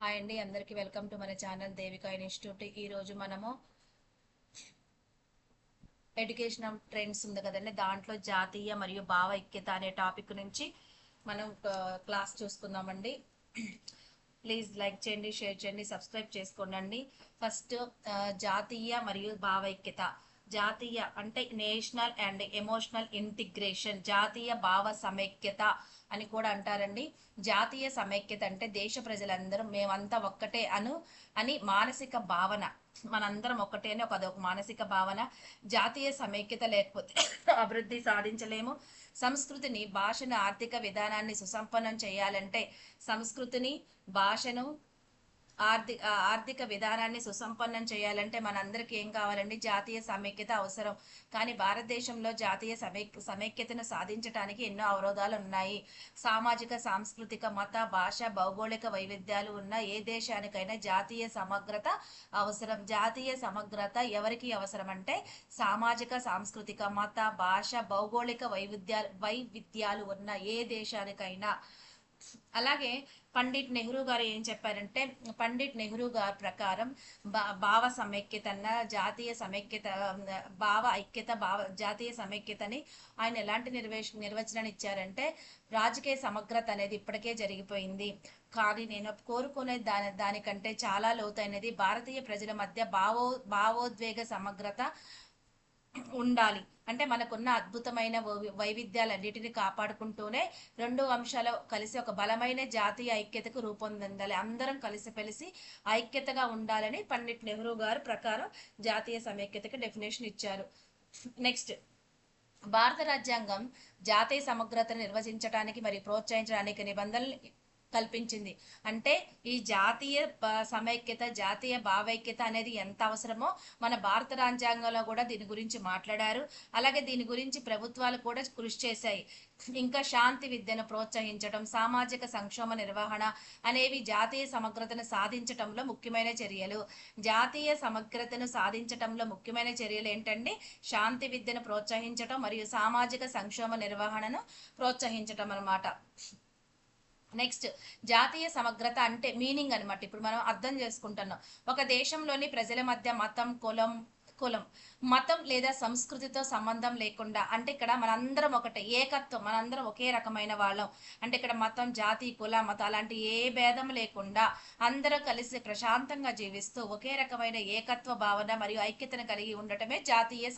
Hi అండి, అందరికీ welcome to మన ఛానల్ దేవికా ఇన్స్టిట్యూట్. ఈ రోజు మనము ఎడ్యుకేషనల్ ట్రెండ్స్ ఉంది కదండి, దాంట్లో జాతీయ మరియు భావ ఐక్యత అనే టాపిక్ నుంచి మనం క్లాస్ చూసుకుందామండి. ప్లీజ్ లైక్ చేయండి, షేర్ చేయండి, సబ్స్క్రైబ్ చేసుకోండి. ఫస్ట్ జాతీయ మరియు భావైక్యత. జాతీయ అంటే నేషనల్ అండ్ ఎమోషనల్ ఇంటిగ్రేషన్, జాతీయ భావ సమైక్యత అని కూడా అంటారండి. జాతీయ సమైక్యత అంటే దేశ ప్రజలందరం మేమంతా ఒక్కటే అని మానసిక భావన. మనందరం ఒక్కటే అని అదొక మానసిక భావన. జాతీయ సమైక్యత లేకపోతే అభివృద్ధి సాధించలేము. సంస్కృతిని, భాషను, ఆర్థిక విధానాన్ని సుసంపన్నం చేయాలంటే సంస్కృతిని, భాషను, ఆర్థిక విధానాన్ని సుసంపన్నం చేయాలంటే మనందరికీ ఏం కావాలండి? జాతీయ సమైక్యత అవసరం. కానీ భారతదేశంలో జాతీయ సమైక్యతను సాధించడానికి ఎన్నో అవరోధాలు ఉన్నాయి. సామాజిక, సాంస్కృతిక, మత, భాష, భౌగోళిక వైవిధ్యాలు ఉన్న ఏ దేశానికైనా జాతీయ సమగ్రత అవసరం. జాతీయ సమగ్రత ఎవరికి అవసరం అంటే సామాజిక, సాంస్కృతిక, మత, భాష, భౌగోళిక వైవిధ్యాలు ఉన్న ఏ దేశానికైనా. అలాగే పండిట్ నెహ్రూ గారు ఏం చెప్పారంటే, పండిట్ నెహ్రూ గారి ప్రకారం భావ సమైక్యత అన్న జాతీయ సమైక్యత, భావ ఐక్యత, జాతీయ సమైక్యతని ఆయన ఎలాంటి నిర్వచనాన్ని ఇచ్చారంటే, రాజకీయ సమగ్రత అనేది ఇప్పటికే జరిగిపోయింది, కానీ నేను కోరుకునే దానికంటే చాలా లోతైనది భారతీయ ప్రజల మధ్య భావోద్వేగ సమగ్రత ఉండాలి. అంటే మనకున్న అద్భుతమైన వైవిధ్యాలన్నిటిని కాపాడుకుంటూనే రెండు అంశాలు కలిసి ఒక బలమైన జాతీయ ఐక్యతకు రూపొందిందాలి. అందరం కలిసి ఐక్యతగా ఉండాలని పండిట్ నెహ్రూ గారు ప్రకారం జాతీయ సమైక్యతకి డెఫినేషన్ ఇచ్చారు. నెక్స్ట్, భారత రాజ్యాంగం జాతీయ సమగ్రతను నిర్వచించడానికి మరియు ప్రోత్సహించడానికి నిబంధనలు కల్పించింది. అంటే ఈ జాతీయ సమైక్యత, జాతీయ భావైక్యత అనేది ఎంత అవసరమో మన భారత రాజ్యాంగంలో కూడా దీని గురించి మాట్లాడారు. అలాగే దీని గురించి ప్రభుత్వాలు కూడా కృషి చేశాయి. ఇంకా శాంతి విద్యను ప్రోత్సహించడం, సామాజిక సంక్షేమ నిర్వహణ అనేవి జాతీయ సమగ్రతను సాధించటంలో ముఖ్యమైన చర్యలు. జాతీయ సమగ్రతను సాధించటంలో ముఖ్యమైన చర్యలు ఏంటంటే శాంతి విద్యను ప్రోత్సహించటం మరియు సామాజిక సంక్షేమ నిర్వహణను ప్రోత్సహించటం అన్నమాట. నెక్స్ట్, జాతీయ సమగ్రత అంటే మీనింగ్ అనమాట. ఇప్పుడు మనం అర్థం చేసుకుంటున్నాం, ఒక దేశంలోని ప్రజల మధ్య కులం మతం లేదా సంస్కృతితో సంబంధం లేకుండా, అంటే ఇక్కడ మనందరం ఒకటే, ఏకత్వం, మనందరం ఒకే రకమైన వాళ్ళం. అంటే ఇక్కడ మతం, జాతి, కుల, మతం అలాంటి ఏ భేదం లేకుండా అందరూ కలిసి ప్రశాంతంగా జీవిస్తూ ఒకే రకమైన ఏకత్వ భావన మరియు ఐక్యతను కలిగి ఉండటమే జాతీయ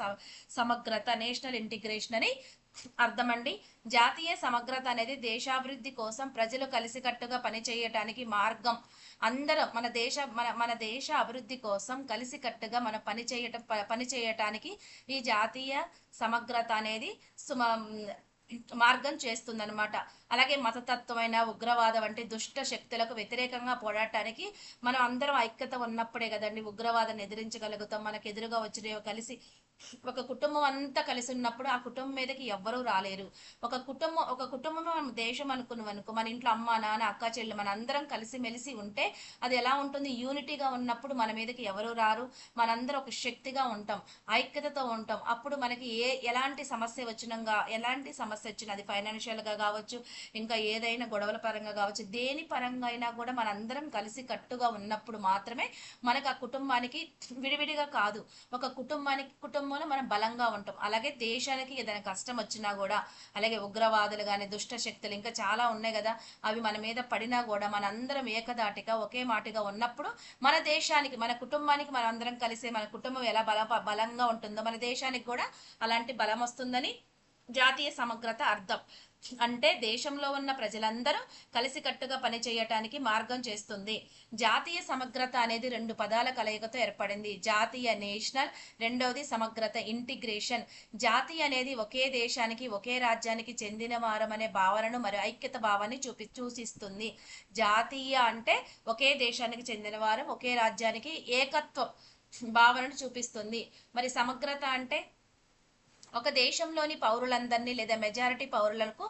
సమగ్రత, నేషనల్ ఇంటిగ్రేషన్ అని అర్థమండి. జాతీయ సమగ్రత అనేది దేశాభివృద్ధి కోసం ప్రజలు కలిసికట్టుగా పనిచేయటానికి మార్గం. అందరం మన దేశ అభివృద్ధి కోసం కలిసికట్టుగా మనం పనిచేయటానికి ఈ జాతీయ సమగ్రత అనేది మార్గం చేస్తుందన్నమాట. అలాగే మతతత్వమైన ఉగ్రవాదం వంటి దుష్ట శక్తులకు వ్యతిరేకంగా పోరాటానికి మనం అందరం ఐక్యత ఉన్నప్పుడే కదండి ఉగ్రవాదాన్ని ఎదిరించగలుగుతాం. మనకు ఎదురుగా వచ్చిన కలిసి ఒక కుటుంబం అంతా కలిసి ఉన్నప్పుడు ఆ కుటుంబం మీదకి ఎవ్వరూ రాలేరు. ఒక కుటుంబం మన దేశం అనుకో, మన ఇంట్లో అమ్మ, నాన్న, అక్క, చెల్లి మన అందరం కలిసి మెలిసి ఉంటే అది ఎలా ఉంటుంది? యూనిటీగా ఉన్నప్పుడు మన మీదకి ఎవరు రారు. మనందరం ఒక శక్తిగా ఉంటాం, ఐక్యతతో ఉంటాం. అప్పుడు మనకి ఎలాంటి సమస్య వచ్చినా, అది ఫైనాన్షియల్ గా కావచ్చు, ఇంకా ఏదైనా గొడవల పరంగా కావచ్చు, దేని పరంగా అయినా కూడా మనందరం కలిసి కట్టుగా ఉన్నప్పుడు మాత్రమే మనకు ఆ కుటుంబానికి, విడివిడిగా కాదు, ఒక కుటుంబంలో మనం బలంగా ఉంటాం. అలాగే దేశానికి ఏదైనా కష్టం వచ్చినా కూడా, అలాగే ఉగ్రవాదులు కానీ దుష్ట శక్తులు ఇంకా చాలా ఉన్నాయి కదా, అవి మన మీద పడినా కూడా మనందరం ఏకదాటిగా ఒకే మాటిగా ఉన్నప్పుడు మన దేశానికి, మన కుటుంబానికి మనం అందరం కలిసి మన కుటుంబం ఎలా బలంగా ఉంటుందో మన దేశానికి కూడా అలాంటి బలం వస్తుందని జాతీయ సమగ్రత అర్థం. అంటే దేశంలో ఉన్న ప్రజలందరూ కలిసికట్టుగా పనిచేయటానికి మార్గం చేస్తుంది. జాతీయ సమగ్రత అనేది రెండు పదాల కలయికతో ఏర్పడింది. జాతీయ, నేషనల్, రెండవది సమగ్రత, ఇంటిగ్రేషన్. జాతి అనేది ఒకే దేశానికి, ఒకే రాజ్యానికి చెందిన వారం అనే భావనను మరియు ఐక్యత భావాన్ని సూచిస్తుంది. జాతీయ అంటే ఒకే దేశానికి చెందిన వారం, ఒకే రాజ్యానికి ఏకత్వం భావనను చూపిస్తుంది. మరి సమగ్రత అంటే ఒక దేశంలోని పౌరులందరినీ లేదా మెజారిటీ పౌరులకు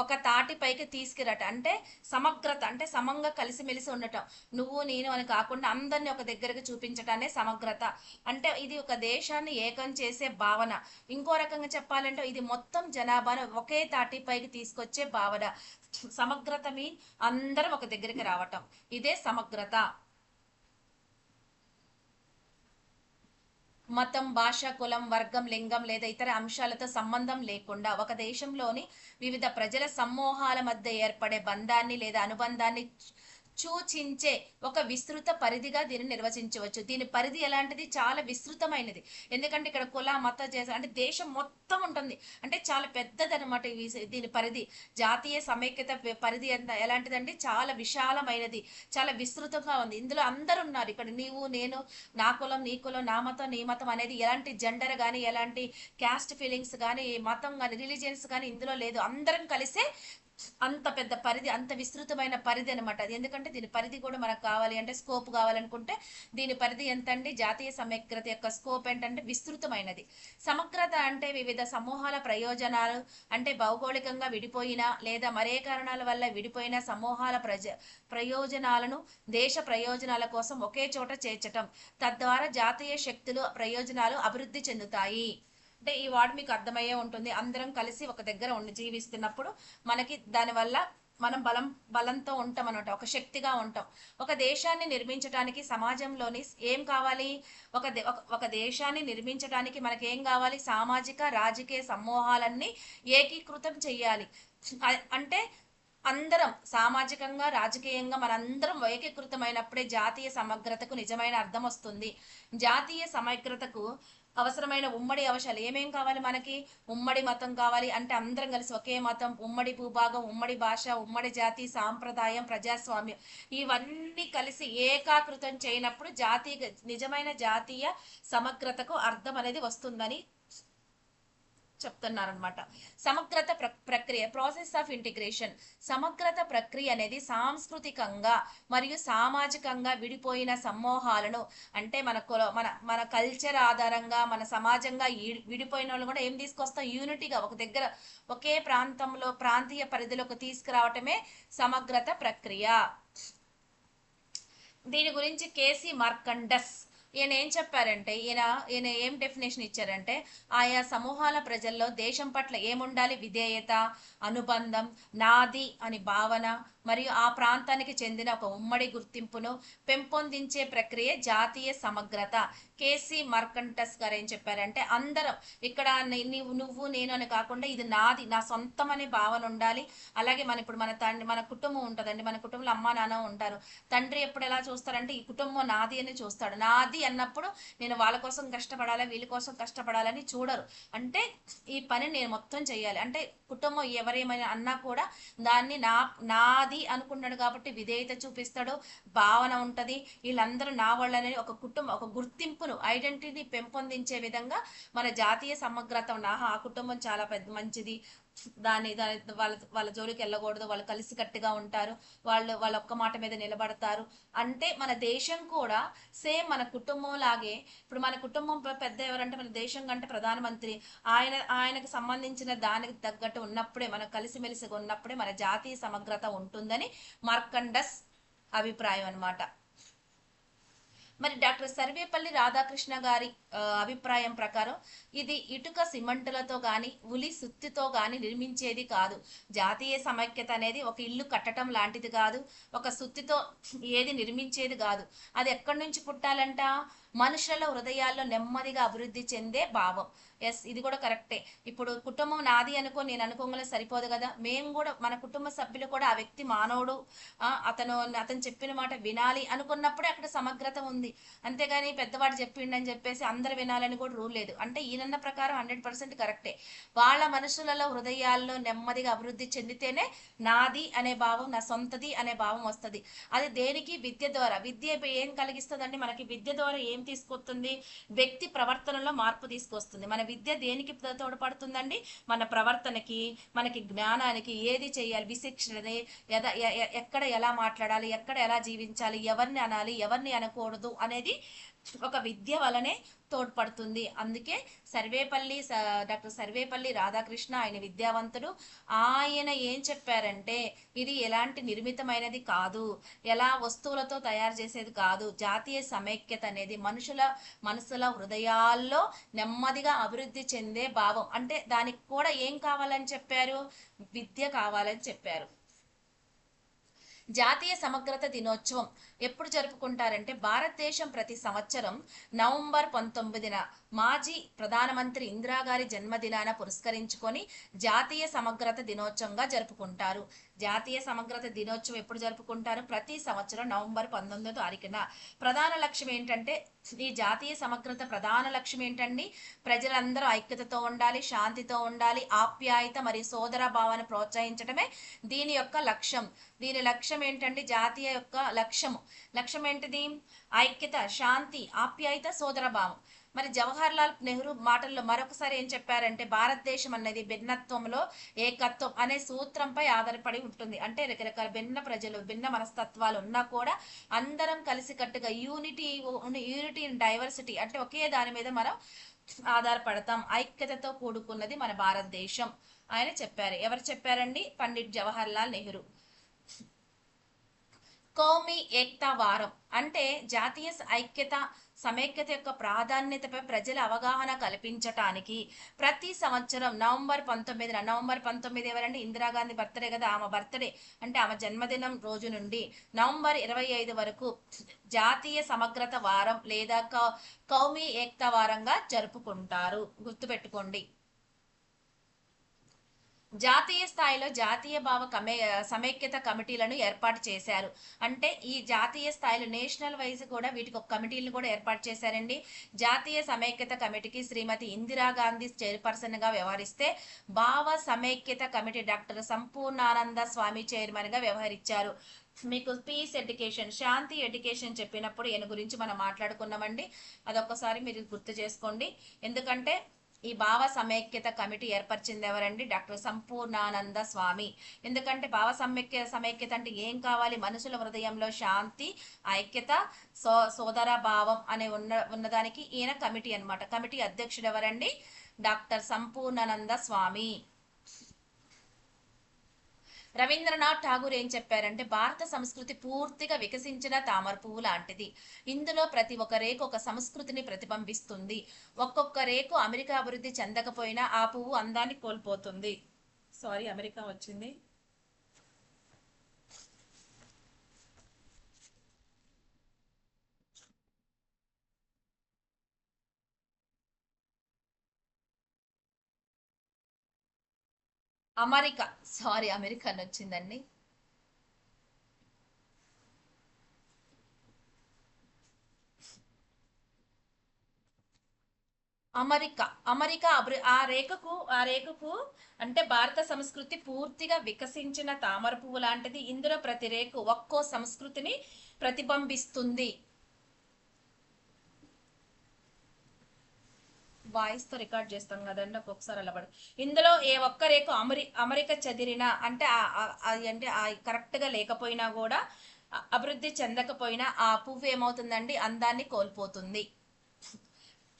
ఒక తాటిపైకి తీసుకురట అంటే సమగ్రత అంటే సమంగా కలిసిమెలిసి ఉండటం, నువ్వు నేను అని కాకుండా అందరిని ఒక దగ్గరకు చూపించటానే సమగ్రత. అంటే ఇది ఒక దేశాన్ని ఏకం చేసే భావన. ఇంకో రకంగా చెప్పాలంటే ఇది మొత్తం జనాభాను ఒకే తాటిపైకి తీసుకొచ్చే భావన. సమగ్రత మీన్ అందరం ఒక దగ్గరికి రావటం, ఇదే సమగ్రత. మతం, భాష, కులం, వర్గం, లింగం లేదా ఇతర అంశాలతో సంబంధం లేకుండా ఒక దేశంలోని వివిధ ప్రజల సమూహాల మధ్య ఏర్పడే బంధాన్ని లేదా అనుబంధాన్ని సూచించే ఒక విస్తృత పరిధిగా దీన్ని నిర్వచించవచ్చు. దీని పరిధి ఎలాంటిది? చాలా విస్తృతమైనది. ఎందుకంటే ఇక్కడ కుల మత అంటే దేశం మొత్తం ఉంటుంది, అంటే చాలా పెద్దది అనమాట. దీని పరిధి, జాతీయ సమైక్యత పరిధి ఎలాంటిదండి? చాలా విశాలమైనది, చాలా విస్తృతంగా ఉంది. ఇందులో అందరు ఉన్నారు. ఇక్కడ నీవు నేను, నా కులం నీ కులం, నా మతం నీ మతం అనేది ఎలాంటి జెండర్ కానీ ఎలాంటి క్యాస్ట్ ఫీలింగ్స్ కానీ మతం కానీ రిలీజియన్స్ కానీ ఇందులో లేదు. అందరం కలిసే అంత పెద్ద పరిధి, అంత విస్తృతమైన పరిధి అనమాట అది. ఎందుకంటే దీని పరిధి కూడా మనకు కావాలి అంటే స్కోప్ కావాలనుకుంటే దీని పరిధి ఎంత అండి? జాతీయ సమగ్రత యొక్క స్కోప్ ఏంటంటే విస్తృతమైనది. సమగ్రత అంటే వివిధ సమూహాల ప్రయోజనాలు, అంటే భౌగోళికంగా విడిపోయిన లేదా మరే కారణాల వల్ల విడిపోయిన సమూహాల ప్రయోజనాలను దేశ ప్రయోజనాల కోసం ఒకే చోట చేర్చటం, తద్వారా జాతీయ శక్తులు ప్రయోజనాలు అభివృద్ధి చెందుతాయి. అంటే ఈ వార్డ్ మీకు అర్థమయ్యే ఉంటుంది. అందరం కలిసి ఒక దగ్గర ఉండి జీవిస్తున్నప్పుడు మనకి దానివల్ల మనం బలంతో ఉంటాం అనమాట, ఒక శక్తిగా ఉంటాం. ఒక దేశాన్ని నిర్మించడానికి సమాజంలోని ఏం కావాలి? ఒక దేశాన్ని నిర్మించడానికి మనకి ఏం కావాలి? సామాజిక రాజకీయ సమూహాలన్నీ ఏకీకృతం చెయ్యాలి. అంటే అందరం సామాజికంగా రాజకీయంగా మనందరం ఏకీకృతమైనప్పుడే జాతీయ సమగ్రతకు నిజమైన అర్థం వస్తుంది. జాతీయ సమగ్రతకు అవసరమైన ఉమ్మడి అవసరాలు ఏమేం కావాలి మనకి? ఉమ్మడి మతం కావాలి, అంటే అందరం కలిసి ఒకే మతం, ఉమ్మడి భూభాగం, ఉమ్మడి భాష, ఉమ్మడి జాతి, సాంప్రదాయం, ప్రజాస్వామ్యం, ఇవన్నీ కలిసి ఏకాకృతం చేయనప్పుడు నిజమైన జాతీయ సమగ్రతకు అర్థం అనేది వస్తుందని చెప్తున్నారనమాట. సమగ్రత ప్రక్రియ, ప్రాసెస్ ఆఫ్ ఇంటిగ్రేషన్. సమగ్రత ప్రక్రియ అనేది సాంస్కృతికంగా మరియు సామాజికంగా విడిపోయిన సమూహాలను, అంటే మన కల్చర్ ఆధారంగా మన సమాజంగా విడిపోయిన వాళ్ళు కూడా ఏం తీసుకొస్తాం? యూనిటీగా ఒక దగ్గర ఒకే ప్రాంతంలో ప్రాంతీయ పరిధిలోకి తీసుకురావటమే సమగ్రత ప్రక్రియ. దీని గురించి కేసీ మార్కండస్ ఈయన ఏం చెప్పారంటే, ఈయన ఏం డెఫినేషన్ ఇచ్చారంటే, ఆయా సమూహాల ప్రజల్లో దేశం పట్ల ఏముండాలి? విధేయత, అనుబంధం, నాది అని భావన మరియు ఆ ప్రాంతానికి చెందిన ఒక ఉమ్మడి గుర్తింపును పెంపొందించే ప్రక్రియ జాతీయ సమగ్రత. కేసీ మర్కంటస్ గారు ఏం చెప్పారంటే, అందరం ఇక్కడ నువ్వు నేను అని కాకుండా ఇది నాది, నా సొంతం అనే భావన ఉండాలి. అలాగే ఇప్పుడు మన కుటుంబం ఉంటుందండి, మన కుటుంబంలో అమ్మా నాన్న ఉంటారు. తండ్రి ఎప్పుడు ఎలా చూస్తారంటే ఈ కుటుంబం నాది అని చూస్తాడు. నాది అన్నప్పుడు నేను వాళ్ళ కోసం కష్టపడాలి, వీళ్ళ కోసం కష్టపడాలని చూడరు. అంటే ఈ పని నేను మొత్తం చేయాలి, అంటే కుటుంబం ఎవరేమైనా అన్నా కూడా దాన్ని నాది అనుకున్నాడు కాబట్టి విధేయత చూపిస్తాడు, భావన ఉంటది. వీళ్ళందరూ నా వాళ్ళని ఒక ఒక గుర్తింపును, ఐడెంటిటీని పెంపొందించే విధంగా మన జాతీయ సమగ్రత ఆ కుటుంబం చాలా మంచిది, దాని వాళ్ళ జోలికి వెళ్ళకూడదు, వాళ్ళు కలిసికట్టుగా ఉంటారు, వాళ్ళ ఒక్క మాట మీద నిలబడతారు. అంటే మన దేశం కూడా సేమ్ మన కుటుంబం లాగే. ఇప్పుడు మన కుటుంబం పెద్ద ఎవరంటే మన దేశం కంటే ప్రధానమంత్రి, ఆయనకు సంబంధించిన దానికి తగ్గట్టు ఉన్నప్పుడే, మనం కలిసిమెలిసిగా ఉన్నప్పుడే మన జాతీయ సమగ్రత ఉంటుందని మార్కండస్ అభిప్రాయం అనమాట. మరి డాక్టర్ సర్వేపల్లి రాధాకృష్ణ గారి అభిప్రాయం ప్రకారం ఇది ఇటుక సిమెంటులతో గాని ఉలి సుత్తితో గాని నిర్మించేది కాదు. జాతీయ సమైక్యత అనేది ఒక ఇల్లు కట్టడం లాంటిది కాదు, ఒక సుత్తితో ఏది నిర్మించేది కాదు. అది ఎక్కడి నుంచి పుట్టాలంట? మనుషుల హృదయాల్లో నెమ్మదిగా అభివృద్ధి చెందే భావం. ఎస్, ఇది కూడా కరెక్టే. ఇప్పుడు కుటుంబం నాది అనుకో నేను అనుకోగల సరిపోదు కదా, మేము కూడా మన కుటుంబ సభ్యులు కూడా ఆ వ్యక్తి మానవుడు, అతను చెప్పిన మాట వినాలి అనుకున్నప్పుడే అక్కడ సమగ్రత ఉంది. అంతేగాని పెద్దవాడు చెప్పిండని చెప్పేసి అందరు వినాలని కూడా రూల్ లేదు. అంటే ఈయనన్న ప్రకారం 100% కరెక్టే. వాళ్ళ మనుషులలో హృదయాల్లో నెమ్మదిగా అభివృద్ధి చెందితేనే నాది అనే భావం, నా సొంతది అనే భావం వస్తుంది. అది దేనికి? విద్య ద్వారా. విద్య ఏం కలిగిస్తుందండి మనకి? విద్య ద్వారా ఏం తీసుకొస్తుంది? వ్యక్తి ప్రవర్తనలో మార్పు తీసుకొస్తుంది. మన విద్య దేనికి తోడ్పడుతుందండి? మన ప్రవర్తనకి, మనకి జ్ఞానానికి. ఏది చేయాలి? విశిక్షణని, ఎక్కడ ఎలా మాట్లాడాలి, ఎక్కడ ఎలా జీవించాలి, ఎవరిని అనాలి, ఎవరిని అనకూడదు అనేది ఒక విద్య వలనే తోడ్పడుతుంది. అందుకే డాక్టర్ సర్వేపల్లి రాధాకృష్ణ ఆయన విద్యావంతుడు. ఆయన ఏం చెప్పారంటే ఇది ఎలాంటి నిర్మితమైనది కాదు, ఎలా వస్తువులతో తయారు చేసేది కాదు. జాతీయ సమైక్యత అనేది మనుషుల మనసుల హృదయాల్లో నెమ్మదిగా అభివృద్ధి చెందే భావం. అంటే దానికి కూడా ఏం కావాలని చెప్పారు? విద్య కావాలని చెప్పారు. జాతీయ సమగ్రత దినోత్సవం ఎప్పుడు జరుపుకుంటారంటే భారతదేశం ప్రతి సంవత్సరం నవంబర్ 19న మాజీ ప్రధానమంత్రి ఇందిరాగారి జన్మదినాన పురస్కరించుకొని జాతీయ సమగ్రత దినోత్సవంగా జరుపుకుంటారు. జాతీయ సమగ్రత దినోత్సవం ఎప్పుడు జరుపుకుంటారు? ప్రతి సంవత్సరం నవంబర్ 19వ తారీఖున. ప్రధాన లక్ష్యం ఏంటంటే ఈ జాతీయ సమగ్రత ప్రధాన లక్ష్యం ఏంటండి? ప్రజలందరూ ఐక్యతతో ఉండాలి, శాంతితో ఉండాలి, ఆప్యాయత మరియు సోదర భావన ప్రోత్సహించడమే దీని యొక్క లక్ష్యం. దీని లక్ష్యం ఏంటంటే జాతీయ యొక్క లక్ష్యం ఏంటిది? ఐక్యత, శాంతి, ఆప్యాయత, సోదర భావం. మరి జవహర్ లాల్ నెహ్రూ మాటల్లో మరొకసారి ఏం చెప్పారంటే భారతదేశం అనేది భిన్నత్వంలో ఏకత్వం అనే సూత్రంపై ఆధారపడి ఉంటుంది. అంటే రకరకాల భిన్న భిన్న మనస్తత్వాలు ఉన్నా కూడా అందరం కలిసికట్టుగా యూనిటీ ఇన్ డైవర్సిటీ అంటే ఒకే దాని మీద మనం ఆధారపడతాం. ఐక్యతతో కూడుకున్నది మన భారతదేశం ఆయన చెప్పారు. ఎవరు చెప్పారండి? పండిట్ జవహర్ లాల్ నెహ్రూ. కౌమీ ఏక్తా వారం అంటే జాతీయ ఐక్యత సమైక్యత యొక్క ప్రాధాన్యతపై ప్రజల అవగాహన కల్పించటానికి ప్రతి సంవత్సరం నవంబర్ 19 ఎవరంటే ఇందిరాగాంధీ బర్త్డే కదా, ఆమె బర్త్డే అంటే ఆమె జన్మదినం రోజు నుండి నవంబర్ 25 వరకు జాతీయ సమగ్రత వారం లేదా కౌమీ ఏక్తా వారంగా జరుపుకుంటారు. గుర్తుపెట్టుకోండి. జాతీయ స్థాయిలో జాతీయ సమైక్యత కమిటీలను ఏర్పాటు చేశారు. అంటే ఈ జాతీయ స్థాయిలో నేషనల్ వైజ్ కూడా వీటికి ఒక కమిటీలను కూడా ఏర్పాటు చేశారండి. జాతీయ సమైక్యత కమిటీకి శ్రీమతి ఇందిరాగాంధీ చైర్పర్సన్ గా వ్యవహరిస్తే భావ సమైక్యత కమిటీ డాక్టర్ సంపూర్ణానంద స్వామి చైర్మన్ గా వ్యవహరించారు. మీకు పీస్ ఎడ్యుకేషన్, శాంతి ఎడ్యుకేషన్ చెప్పినప్పుడు ఈయన గురించి మనం మాట్లాడుకున్నామండి. అదొకసారి మీరు గుర్తు చేసుకోండి. ఎందుకంటే ఈ భావ సమైక్యత కమిటీ ఏర్పరిచింది ఎవరండి? డాక్టర్ సంపూర్ణానంద స్వామి. ఎందుకంటే భావ సమైక్యత అంటే ఏం కావాలి? మనుషుల హృదయంలో శాంతి, ఐక్యత, సోదర భావం అనే ఉన్నదానికి ఈయన కమిటీ అన్నమాట. కమిటీ అధ్యక్షుడు ఎవరండి? డాక్టర్ సంపూర్ణానంద స్వామి. రవీంద్రనాథ్ ఠాగూర్ ఏం చెప్పారంటే భారత సంస్కృతి పూర్తిగా వికసించిన తామర పువ్వు లాంటిది. ఇందులో ప్రతి ఒక్క రేకు ఒక సంస్కృతిని ప్రతిబింబిస్తుంది. ఒక్కొక్క రేకు అమెరికా అభివృద్ధి చెందకపోయినా ఆ పువ్వు అందాన్ని కోల్పోతుంది. సారీ, అమెరికా వచ్చింది. అమెరికా వచ్చిందండి. అమెరికా ఆ రేఖకు అంటే భారత సంస్కృతి పూర్తిగా వికసించిన తామర పువ్వు లాంటిది. ఇందులో ప్రతి రేకు ఒక్కో సంస్కృతిని ప్రతిబింబిస్తుంది. వాయిస్ తో రికార్డ్ చేస్తాం కదండి, ఒక్కొక్కసారి అలా పడు. ఇందులో ఏ ఒక్క రేకు అమెరికా చెదిరిన అంటే అంటే కరెక్ట్ గా లేకపోయినా కూడా అభివృద్ధి చెందకపోయినా ఆ పువ్వు ఏమవుతుందండి? అందాన్ని కోల్పోతుంది.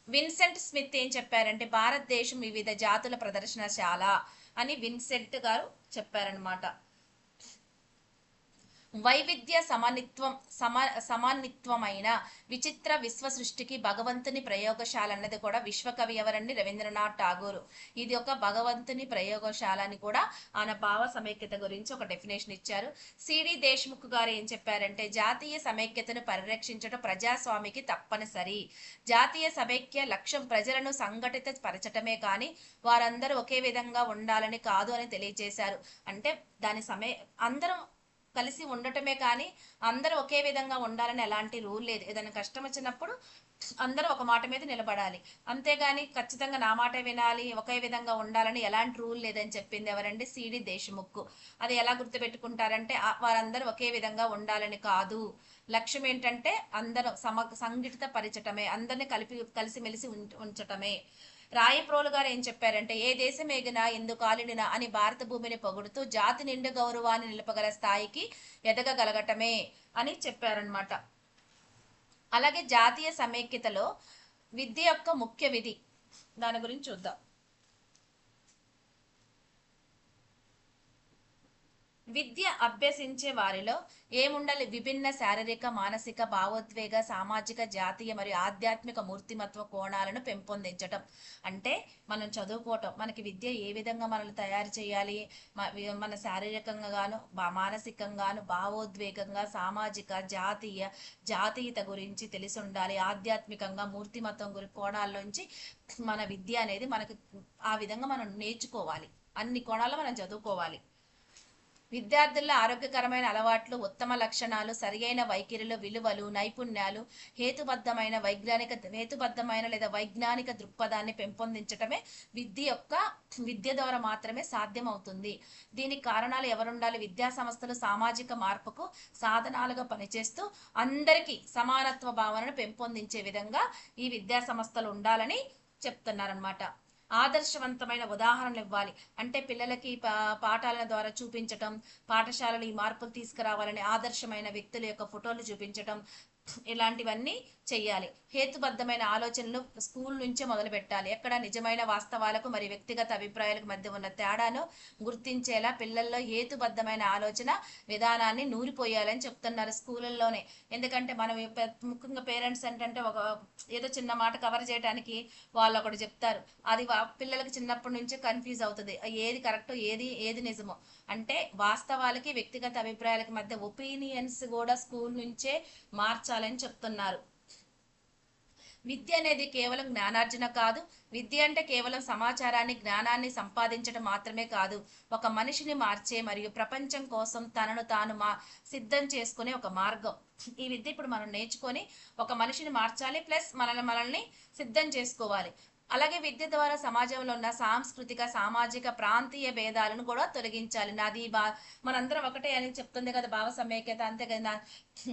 విన్సెంట్ స్మిత్ ఏం చెప్పారంటే భారతదేశం వివిధ జాతుల ప్రదర్శనశాల అని విన్సెంట్ గారు చెప్పారనమాట. వైవిధ్య సమానిత్వమైన విచిత్ర విశ్వ సృష్టికి భగవంతుని ప్రయోగశాల అన్నది కూడా విశ్వకవి ఎవరండి? రవీంద్రనాథ్ ఠాగూర్. ఇది ఒక భగవంతుని ప్రయోగశాల అని కూడా ఆయన భావ సమైక్యత గురించి ఒక డెఫినేషన్ ఇచ్చారు. సిడి దేశ్ముఖ్ గారు ఏం చెప్పారంటే జాతీయ సమైక్యతను పరిరక్షించడం ప్రజాస్వామికి తప్పనిసరి. జాతీయ సమైక్య లక్ష్యం ప్రజలను సంఘటిత పరచటమే కానీ వారందరూ ఒకే విధంగా ఉండాలని కాదు అని తెలియజేశారు. అంటే అందరం కలిసి ఉండటమే కానీ అందరూ ఒకే విధంగా ఉండాలని ఎలాంటి రూల్ లేదు. ఏదైనా కష్టం వచ్చినప్పుడు అందరూ ఒక మాట మీద నిలబడాలి, అంతేగాని ఖచ్చితంగా నా మాట వినాలి, ఒకే విధంగా ఉండాలని ఎలాంటి రూల్ లేదని చెప్పింది ఎవరంటే సిడి దేశ్ముఖ్. అది ఎలా గుర్తుపెట్టుకుంటారంటే వారందరూ ఒకే విధంగా ఉండాలని కాదు, లక్ష్యం ఏంటంటే అందరూ సంఘటిత పరిచటమే, అందరిని కలిసిమెలిసి ఉంచటమే. రాయప్రోలు గారు ఏం చెప్పారంటే ఏ దేశం ఎగినా ఎందుకు కాలిడినా అని భారత భూమిని పొగుడుతూ జాతి నిండు గౌరవాన్ని నిలపగల స్థాయికి ఎదగగలగటమే అని చెప్పారనమాట. అలాగే జాతీయ సమైక్యతలో విద్య యొక్క ముఖ్య విధి, దాని గురించి చూద్దాం. విద్య అభ్యసించే వారిలో ఏముండాలి? విభిన్న శారీరక, మానసిక, భావోద్వేగ, సామాజిక, జాతీయ మరియు ఆధ్యాత్మిక మూర్తిమత్వ కోణాలను పెంపొందించటం. అంటే మనం చదువుకోవటం, మనకి విద్య ఏ విధంగా మనల్ని తయారు చేయాలి, మన శారీరకంగా గాను, మానసికంగాను, భావోద్వేగంగా, సామాజిక, జాతీయత గురించి తెలిసి ఉండాలి. ఆధ్యాత్మికంగా మూర్తిమత్వం కోణాల్లోంచి మన విద్య అనేది మనకు ఆ విధంగా మనం నేర్చుకోవాలి. అన్ని కోణాల్లో మనం చదువుకోవాలి. విద్యార్థుల్లో ఆరోగ్యకరమైన అలవాట్లు, ఉత్తమ లక్షణాలు, సరియైన వైఖరులు, విలువలు, నైపుణ్యాలు, హేతుబద్ధమైన లేదా వైజ్ఞానిక దృక్పథాన్ని పెంపొందించటమే విద్య ద్వారా మాత్రమే సాధ్యమవుతుంది. దీనికి కారణాలు ఎవరుండాలి? విద్యా సంస్థలు సామాజిక మార్పుకు సాధనాలుగా పనిచేస్తూ అందరికీ సమానత్వ భావనను పెంపొందించే విధంగా ఈ విద్యా సంస్థలు ఉండాలని చెప్తున్నారనమాట. ఆదర్శవంతమైన ఉదాహరణలు ఇవ్వాలి. అంటే పిల్లలకి పాఠాల ద్వారా చూపించటం, పాఠశాలలు ఈ మార్పులు తీసుకురావాలని ఆదర్శమైన వ్యక్తుల యొక్క ఫోటోలు చూపించటం, ఇలాంటివన్నీ చెయ్యాలి. హేతుబద్ధమైన ఆలోచనలు స్కూల్ నుంచే మొదలు పెట్టాలి. ఎక్కడ నిజమైన వాస్తవాలకు మరియు వ్యక్తిగత అభిప్రాయాలకు మధ్య ఉన్న తేడాను గుర్తించేలా పిల్లల్లో హేతుబద్ధమైన ఆలోచన విధానాన్ని నూరిపోయాలని చెప్తున్నారు స్కూళ్ళల్లోనే. ఎందుకంటే మనం ముఖ్యంగా పేరెంట్స్ ఏంటంటే ఏదో చిన్న మాట కవర్ చేయడానికి వాళ్ళు ఒకటి చెప్తారు. అది పిల్లలకి చిన్నప్పటి నుంచే కన్ఫ్యూజ్ అవుతుంది, ఏది కరెక్టో ఏది నిజమో. అంటే వాస్తవాలకి వ్యక్తిగత అభిప్రాయాలకి మధ్య ఒపీనియన్స్ కూడా స్కూల్ నుంచే మార్చాలని చెప్తున్నారు. విద్య అనేది కేవలం జ్ఞానార్జన కాదు. విద్య అంటే కేవలం సమాచారాన్ని, జ్ఞానాన్ని సంపాదించడం మాత్రమే కాదు. ఒక మనిషిని మార్చే మరియు ప్రపంచం కోసం తనను తాను సిద్ధం చేసుకునే ఒక మార్గం. ఈ విద్య ఇప్పుడు మనం నేర్చుకొని ఒక మనిషిని మార్చాలి, ప్లస్ మనల్ని సిద్ధం చేసుకోవాలి. అలాగే విద్య ద్వారా సమాజంలో ఉన్న సాంస్కృతిక, సామాజిక, ప్రాంతీయ భేదాలను కూడా తొలగించాలి. మనందరం ఒకటే అని చెప్తుంది కదా భావ సమైక్యత. అంతే కదా,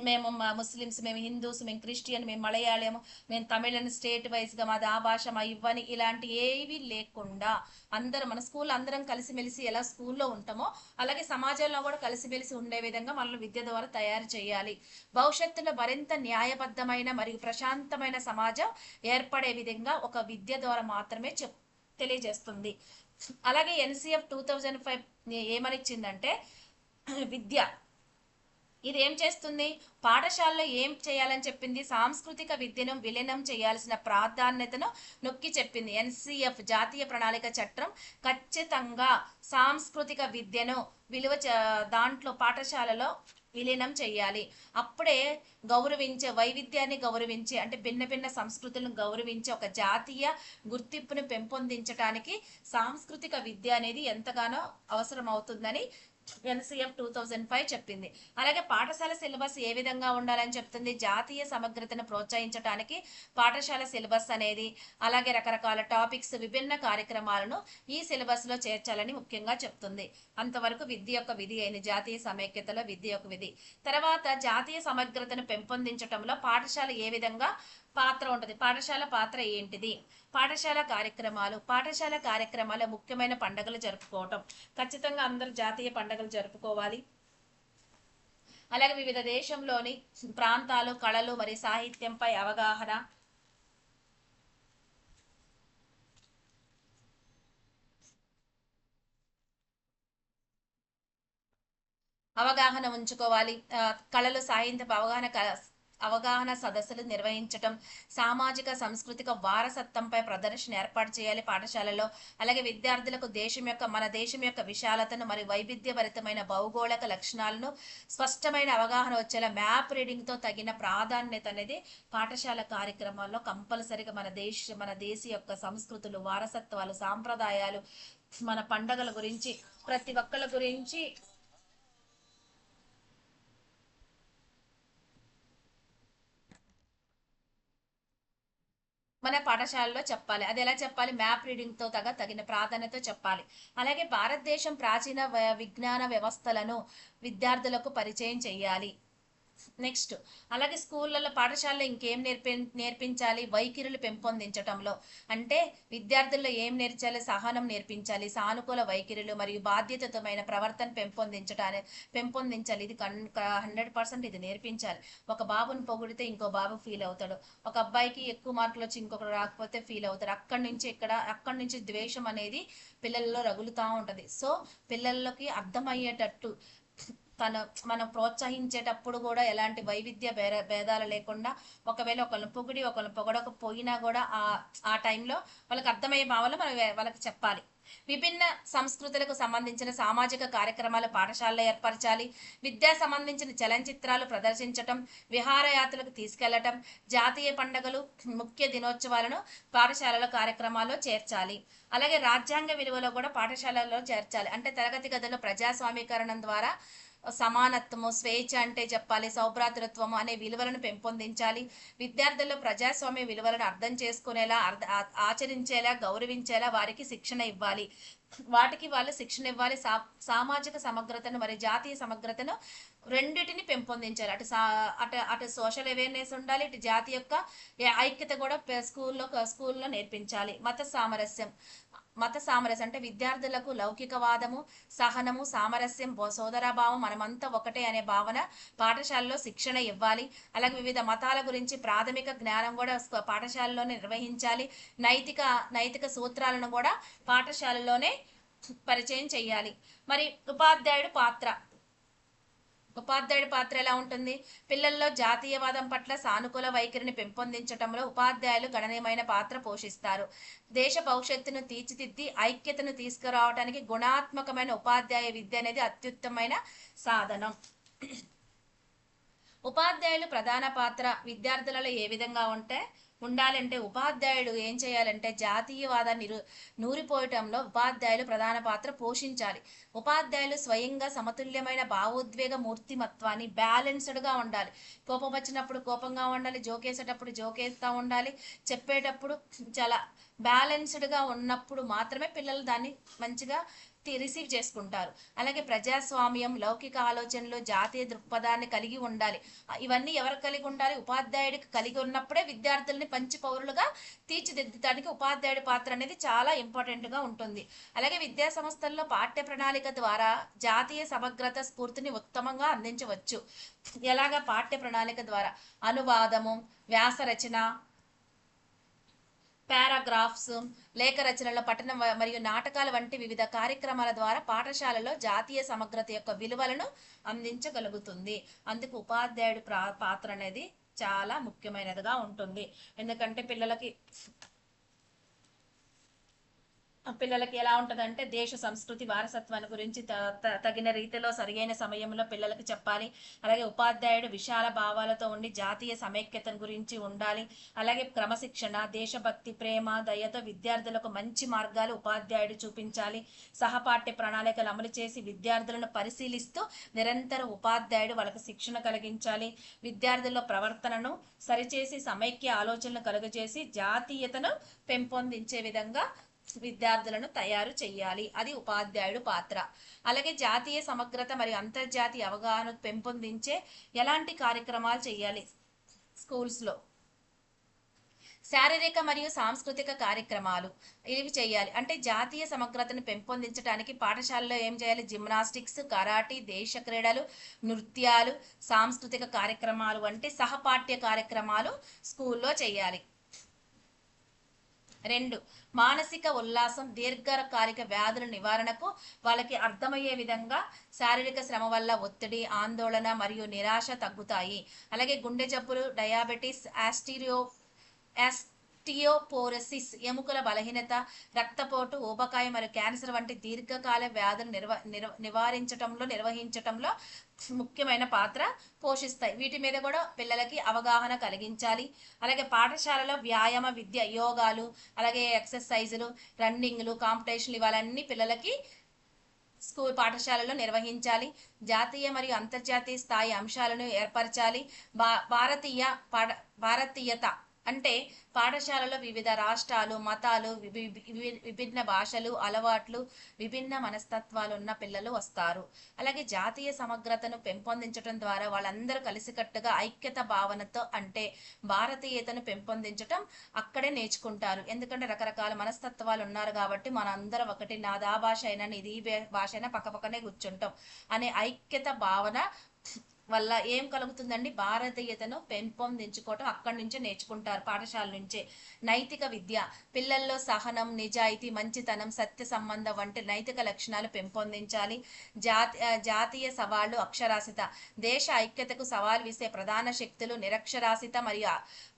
మేము ముస్లిమ్స్, మేము హిందూస్, మేము క్రిస్టియన్, మేము మలయాళం, మేము తమిళన్, స్టేట్ వైజ్గా మాది ఆ భాష, మా ఇవ్వని, ఇలాంటి ఏవి లేకుండా మన స్కూల్ అందరం కలిసిమెలిసి ఎలా స్కూల్లో ఉంటామో అలాగే సమాజంలో కూడా కలిసిమెలిసి ఉండే విధంగా మనల్ని విద్య ద్వారా తయారు చేయాలి. భవిష్యత్తులో మరింత న్యాయబద్ధమైన మరియు ప్రశాంతమైన సమాజం ఏర్పడే విధంగా ఒక విద్య ద్వారా మాత్రమే తెలియజేస్తుంది. అలాగే NCF 2005 ఏమనిచ్చిందంటే విద్య ఇది ఏం చేస్తుంది? పాఠశాలలో ఏం చేయాలని చెప్పింది? సాంస్కృతిక విద్యను విలీనం చేయాల్సిన ప్రాధాన్యతను నొక్కి చెప్పింది. NCF జాతీయ ప్రణాళిక చట్టం ఖచ్చితంగా సాంస్కృతిక విద్యను దాంట్లో పాఠశాలలో విలీనం చేయాలి. అప్పుడే వైవిధ్యాన్ని గౌరవించే, అంటే భిన్న భిన్న సంస్కృతులను గౌరవించే ఒక జాతీయ గుర్తింపును పెంపొందించడానికి సాంస్కృతిక విద్య అనేది ఎంతగానో అవసరం అవుతుందని NCF 2005 చెప్పింది. అలాగే పాఠశాల సిలబస్ ఏ విధంగా ఉండాలని చెప్తుంది? జాతీయ సమగ్రతను ప్రోత్సహించడానికి పాఠశాల సిలబస్ అనేది, అలాగే రకరకాల టాపిక్స్, విభిన్న కార్యక్రమాలను ఈ సిలబస్ లో చేర్చాలని ముఖ్యంగా చెప్తుంది. అంతవరకు విద్య యొక్క విధి అయింది. జాతీయ సమైక్యతలో విద్య యొక్క విధి. తర్వాత జాతీయ సమగ్రతను పెంపొందించడంలో పాఠశాల ఏ విధంగా పాత్ర ఉంటుంది? పాఠశాల పాత్ర ఏంటిది? పాఠశాల కార్యక్రమాలు ముఖ్యమైన పండుగలు జరుపుకోవటం. ఖచ్చితంగా అందరూ జాతీయ పండుగలు జరుపుకోవాలి. అలాగే వివిధ దేశంలోని ప్రాంతాలు, కళలు మరియు సాహిత్యంపై అవగాహన ఉంచుకోవాలి. కళలు, సాహిత్యపు అవగాహన సదస్సులు నిర్వహించటం, సామాజిక సాంస్కృతిక వారసత్వంపై ప్రదర్శన ఏర్పాటు చేయాలి పాఠశాలలో. అలాగే విద్యార్థులకు మన దేశం యొక్క విశాలతను మరియు వైవిధ్యభరితమైన భౌగోళిక లక్షణాలను స్పష్టమైన అవగాహన వచ్చేలా మ్యాప్ రీడింగ్ తో తగిన ప్రాధాన్యత అనేది పాఠశాల కార్యక్రమాల్లో కంపల్సరిగా మన దేశ యొక్క సంస్కృతులు, వారసత్వాలు, సాంప్రదాయాలు, మన పండగల గురించి, ప్రతి ఒక్కళ్ళ గురించి మన పాఠశాలలో చెప్పాలి. అది ఎలా చెప్పాలి? మ్యాప్ రీడింగ్ తో తగిన ప్రాధాన్యత చెప్పాలి. అలాగే భారతదేశం ప్రాచీన విజ్ఞాన వ్యవస్థలను విద్యార్థులకు పరిచయం చేయాలి. నెక్స్ట్ అలాగే స్కూళ్ళలో పాఠశాలలో ఇంకేం నేర్పించాలి, వైఖరులు పెంపొందించటంలో అంటే విద్యార్థుల్లో ఏం నేర్చాలి, సహనం నేర్పించాలి, సానుకూల వైఖరులు మరియు బాధ్యతమైన ప్రవర్తన పెంపొందించాలి. ఇది 100% ఇది నేర్పించాలి. ఒక బాబుని పొగిడితే ఇంకో బాబు ఫీల్ అవుతాడు, ఒక అబ్బాయికి ఎక్కువ మార్కులు వచ్చి ఇంకొకరు రాకపోతే ఫీల్ అవుతారు. అక్కడి నుంచి ద్వేషం అనేది పిల్లల్లో రగులుతూ ఉంటది. సో పిల్లలకి అర్థమయ్యేటట్టు మనం ప్రోత్సహించేటప్పుడు కూడా ఎలాంటి వైవిధ్య భేదాలు లేకుండా, ఒకవేళ ఒకళ్ళని పొగిడి ఒకళ్ళని పొగడకపోయినా కూడా ఆ టైంలో వాళ్ళకి అర్థమయ్యే భావాలు మనం వాళ్ళకి చెప్పాలి. విభిన్న సంస్కృతులకు సంబంధించిన సామాజిక కార్యక్రమాలు పాఠశాలలో ఏర్పరచాలి. విద్యా సంబంధించిన చలనచిత్రాలు ప్రదర్శించటం, విహారయాత్రలకు తీసుకెళ్లటం, జాతీయ పండుగలు, ముఖ్య దినోత్సవాలను పాఠశాలలో కార్యక్రమాల్లో చేర్చాలి. అలాగే రాజ్యాంగ విలువలో కూడా పాఠశాలలో చేర్చాలి. అంటే తరగతి గదిలో ప్రజాస్వామీకరణం ద్వారా సమానత్వము, స్వేచ్ఛ అంటే చెప్పాలి, సౌభ్రాతృత్వము అనే విలువలను పెంపొందించాలి. విద్యార్థుల్లో ప్రజాస్వామ్య విలువలను అర్థం చేసుకునేలా, ఆచరించేలా, గౌరవించేలా వారికి శిక్షణ ఇవ్వాలి. వాళ్ళు శిక్షణ ఇవ్వాలి. సామాజిక సమగ్రతను మరియు జాతీయ సమగ్రతను రెండింటిని పెంపొందించాలి. అటు సోషల్ అవేర్నెస్ ఉండాలి, ఇటు జాతి యొక్క ఐక్యత కూడా స్కూల్లో నేర్పించాలి. మత సామరస్యం అంటే విద్యార్థులకు లౌకికవాదము, సహనము, సామరస్యం, సోదరాభావం, మనమంతా ఒకటే అనే భావన పాఠశాలలో శిక్షణ ఇవ్వాలి. అలాగే వివిధ మతాల గురించి ప్రాథమిక జ్ఞానం కూడా పాఠశాలలోనే నిర్వహించాలి. నైతిక సూత్రాలను కూడా పాఠశాలలోనే పరిచయం చేయాలి. మరి ఉపాధ్యాయుడి పాత్ర ఎలా ఉంటుంది? పిల్లల్లో జాతీయవాదం పట్ల సానుకూల వైఖరిని పెంపొందించడంలో ఉపాధ్యాయులు గణనీయమైన పాత్ర పోషిస్తారు. దేశ భవిష్యత్తును తీర్చిదిద్ది ఐక్యతను తీసుకురావడానికి గుణాత్మకమైన ఉపాధ్యాయ విద్య అనేది అత్యుత్తమైన సాధనం. ఉపాధ్యాయులు ప్రధాన పాత్ర విద్యార్థులలో ఏ విధంగా ఉండాలంటే ఉపాధ్యాయుడు ఏం చేయాలంటే జాతీయవాదాన్ని నూరిపోయటంలో ఉపాధ్యాయులు ప్రధాన పాత్ర పోషించాలి. ఉపాధ్యాయులు స్వయంగా సమతుల్యమైన భావోద్వేగ మూర్తిమత్వాన్ని బ్యాలెన్స్డ్గా ఉండాలి. కోపం వచ్చినప్పుడు కోపంగా ఉండాలి, జోకేసేటప్పుడు జోకేస్తూ ఉండాలి, చెప్పేటప్పుడు చాలా బ్యాలెన్స్డ్గా ఉన్నప్పుడు మాత్రమే పిల్లలు దాన్ని మంచిగా రిసీవ్ చేసుకుంటారు. అలాగే ప్రజాస్వామ్యం, లౌకిక ఆలోచనలు, జాతీయ దృక్పథాన్ని కలిగి ఉండాలి. ఇవన్నీ ఎవరు కలిగి ఉండాలి? ఉపాధ్యాయుడికి కలిగి ఉన్నప్పుడే విద్యార్థుల్ని మంచి పౌరులుగా తీర్చిదిద్దడానికి ఉపాధ్యాయుడి పాత్ర అనేది చాలా ఇంపార్టెంట్గా ఉంటుంది. అలాగే విద్యా సంస్థల్లో పాఠ్య ప్రణాళిక ద్వారా జాతీయ సమగ్రత స్ఫూర్తిని ఉత్తమంగా అందించవచ్చు. ఎలాగా? పాఠ్య ప్రణాళిక ద్వారా అనువాదము, వ్యాస రచన, పారాగ్రాఫ్స్, లేఖ రచనల, పఠనం మరియు నాటకాల వంటి వివిధ కార్యక్రమాల ద్వారా పాఠశాలలో జాతీయ సమగ్రత యొక్క విలువలను అందించగలుగుతుంది. అందుకు ఉపాధ్యాయుడి పాత్ర అనేది చాలా ముఖ్యమైనదిగా ఉంటుంది. ఎందుకంటే పిల్లలకి ఎలా ఉంటుందంటే దేశ సంస్కృతి వారసత్వాన్ని గురించి తగిన రీతిలో సరియైన సమయంలో పిల్లలకి చెప్పాలి. అలాగే ఉపాధ్యాయుడు విశాల భావాలతో ఉండి జాతీయ సమైక్యత గురించి ఉండాలి. అలాగే క్రమశిక్షణ, దేశభక్తి, ప్రేమ, దయతో విద్యార్థులకు మంచి మార్గాలు ఉపాధ్యాయుడు చూపించాలి. సహపాఠ్య ప్రణాళికలు అమలు చేసి విద్యార్థులను పరిశీలిస్తూ నిరంతరం ఉపాధ్యాయుడు వాళ్ళకి శిక్షణ కలిగించాలి. విద్యార్థుల ప్రవర్తనను సరిచేసి సమైక్య ఆలోచనలు కలుగజేసి జాతీయతను పెంపొందించే విధంగా విద్యార్థులను తయారు చేయాలి. అది ఉపాధ్యాయుడు పాత్ర. అలాగే జాతీయ సమగ్రత మరియు అంతర్జాతీయ అవగాహన పెంపొందించే ఎలాంటి కార్యక్రమాలు చేయాలి స్కూల్స్లో? శారీరక మరియు సాంస్కృతిక కార్యక్రమాలు ఇవి చేయాలి. అంటే జాతీయ సమగ్రతను పెంపొందించడానికి పాఠశాలలో ఏం చేయాలి? జిమ్నాస్టిక్స్, కరాటీ, దేశ క్రీడలు, నృత్యాలు, సాంస్కృతిక కార్యక్రమాలు వంటి సహపాఠ్య కార్యక్రమాలు స్కూల్లో చేయాలి. 2. మానసిక ఉల్లాసం, దీర్ఘకాలిక వ్యాధుల నివారణకు వాళ్ళకి అర్థమయ్యే విధంగా శారీరక శ్రమ వల్ల ఒత్తిడి, ఆందోళన మరియు నిరాశ తగ్గుతాయి. అలాగే గుండె జబ్బులు, డయాబెటీస్, ఆస్టియోపోరోసిస్, ఎముకల బలహీనత, రక్తపోటు, ఊబకాయ మరియు క్యాన్సర్ వంటి దీర్ఘకాల వ్యాధులు నిర్వహించటంలో ముఖ్యమైన పాత్ర పోషిస్తాయి. వీటి మీద కూడా పిల్లలకి అవగాహన కలిగించాలి. అలాగే పాఠశాలలో వ్యాయామ విద్య, యోగాలు, అలాగే ఎక్సర్సైజులు, రన్నింగ్లు, కాంపిటీషన్లు ఇవన్నీ పిల్లలకి పాఠశాలలో నిర్వహించాలి. జాతీయ మరియు అంతర్జాతీయ స్థాయి అంశాలను ఏర్పరచాలి. భారతీయత అంటే పాఠశాలలో వివిధ రాష్ట్రాలు, మతాలు, విభిన్న భాషలు, అలవాట్లు, విభిన్న మనస్తత్వాలు ఉన్న పిల్లలు వస్తారు. అలాగే జాతీయ సమగ్రతను పెంపొందించడం ద్వారా వాళ్ళందరూ కలిసికట్టుగా ఐక్యత భావనతో అంటే భారతీయతను పెంపొందించటం అక్కడే నేర్చుకుంటారు. ఎందుకంటే రకరకాల మనస్తత్వాలు ఉన్నారు కాబట్టి మనందరం ఒకటి, నాది ఆ భాష అయినా నీది ఈ భాష అయినా పక్కపక్కనే కూర్చుంటాం అనే ఐక్యత భావన వల్ల ఏం కలుగుతుందండి, భారతీయతను పెంపొందించుకోవటం అక్కడి నుంచే నేర్చుకుంటారు, పాఠశాల నుంచే. నైతిక విద్య పిల్లల్లో సహనం, నిజాయితీ, మంచితనం, సత్య సంబంధం వంటి నైతిక లక్షణాలు పెంపొందించాలి. జాతీయ సవాళ్లు, అక్షరాస్యత దేశ ఐక్యతకు సవాల్ విసే ప్రధాన శక్తులు నిరక్షరాస్యత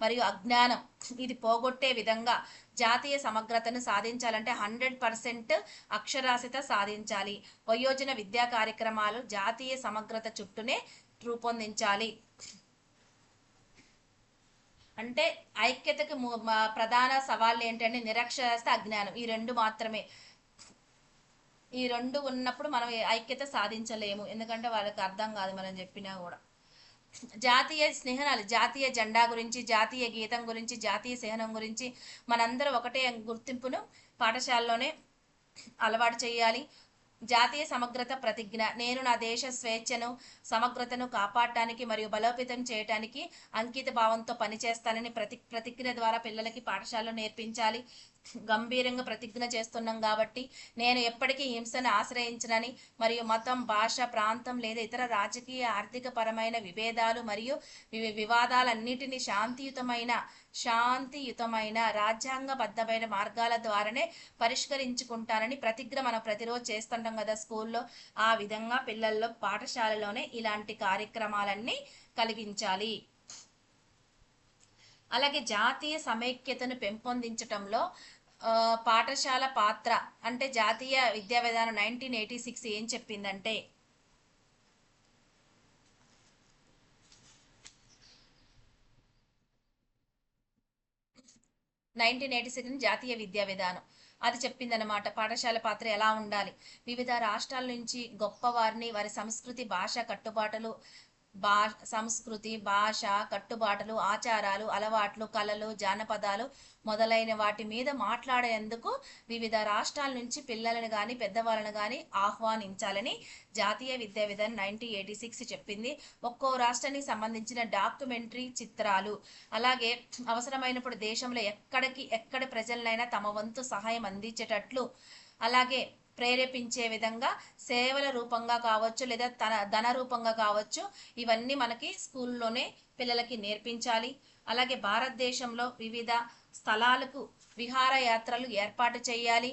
మరియు అజ్ఞానం. ఇది పోగొట్టే విధంగా జాతీయ సమగ్రతను సాధించాలంటే 100% అక్షరాస్యత సాధించాలి. వయోజన విద్యా కార్యక్రమాలు జాతీయ సమగ్రత చుట్టూనే రూపొందించాలి. అంటే ఐక్యతకు ప్రధాన సవాళ్ళు ఏంటంటే నిరక్షరాస్యత, అజ్ఞానం, ఈ రెండు మాత్రమే. ఈ రెండు ఉన్నప్పుడు మనం ఐక్యత సాధించలేము, ఎందుకంటే వాళ్ళకి అర్థం కాదు మనం చెప్పినా కూడా. జాతీయ స్నేహనాలు, జాతీయ జెండా గురించి, జాతీయ గీతం గురించి, జాతీయ చిహ్నం గురించి మనందరూ ఒకటే గుర్తింపును పాఠశాలలోనే అలవాటు చేయాలి. జాతీయ సమగ్రత ప్రతిజ్ఞ, నేను నా దేశ స్వేచ్ఛను, సమగ్రతను కాపాడటానికి మరియు బలోపేతం చేయడానికి అంకిత భావంతో పనిచేస్తానని ప్రతిజ్ఞ ద్వారా పిల్లలకి పాఠశాలలో నేర్పించాలి. గంభీరంగా ప్రతిజ్ఞ చేస్తున్నాం కాబట్టి నేను ఎప్పటికీ హింసను ఆశ్రయించనని మరియు మతం, భాష, ప్రాంతం లేదా ఇతర రాజకీయ, ఆర్థిక పరమైన విభేదాలు మరియు వివాదాలన్నిటినీ శాంతియుతమైన రాజ్యాంగబద్ధమైన మార్గాల ద్వారానే పరిష్కరించుకుంటానని ప్రతిజ్ఞ మనం ప్రతిరోజు చేస్తుంటాం కదా స్కూల్లో. ఆ విధంగా పిల్లల్లో పాఠశాలలోనే ఇలాంటి కార్యక్రమాలన్నీ కలిగించాలి. అలాగే జాతీయ సమైక్యతను పెంపొందించటంలో పాఠశాల పాత్ర అంటే జాతీయ విద్యా విధానం 1986 ఏం చెప్పిందంటే, 1986 జాతీయ విద్యా విధానం అది చెప్పిందనమాట పాఠశాల పాత్ర ఎలా ఉండాలి. వివిధ రాష్ట్రాల నుంచి గొప్ప వారిని, వారి సంస్కృతి, భాష, కట్టుబాటులు, ఆచారాలు, అలవాట్లు, కళలు, జానపదాలు మొదలైన వాటి మీద మాట్లాడేందుకు వివిధ రాష్ట్రాల నుంచి పిల్లలను కానీ పెద్దవాళ్ళను కానీ ఆహ్వానించాలని జాతీయ విద్యా విధానం 1986 చెప్పింది. ఒక్కో రాష్ట్రానికి సంబంధించిన డాక్యుమెంటరీ చిత్రాలు, అలాగే అవసరమైనప్పుడు దేశంలో ఎక్కడి ప్రజలనైనా తమ వంతు సహాయం అందించేటట్లు, అలాగే ప్రేరేపించే విధంగా సేవల రూపంగా కావచ్చు లేదా ధన రూపంగా కావచ్చు, ఇవన్నీ మనకి స్కూల్లోనే పిల్లలకి నేర్పించాలి. అలాగే భారతదేశంలో వివిధ స్థలాలకు విహారయాత్రలు ఏర్పాటు చేయాలి.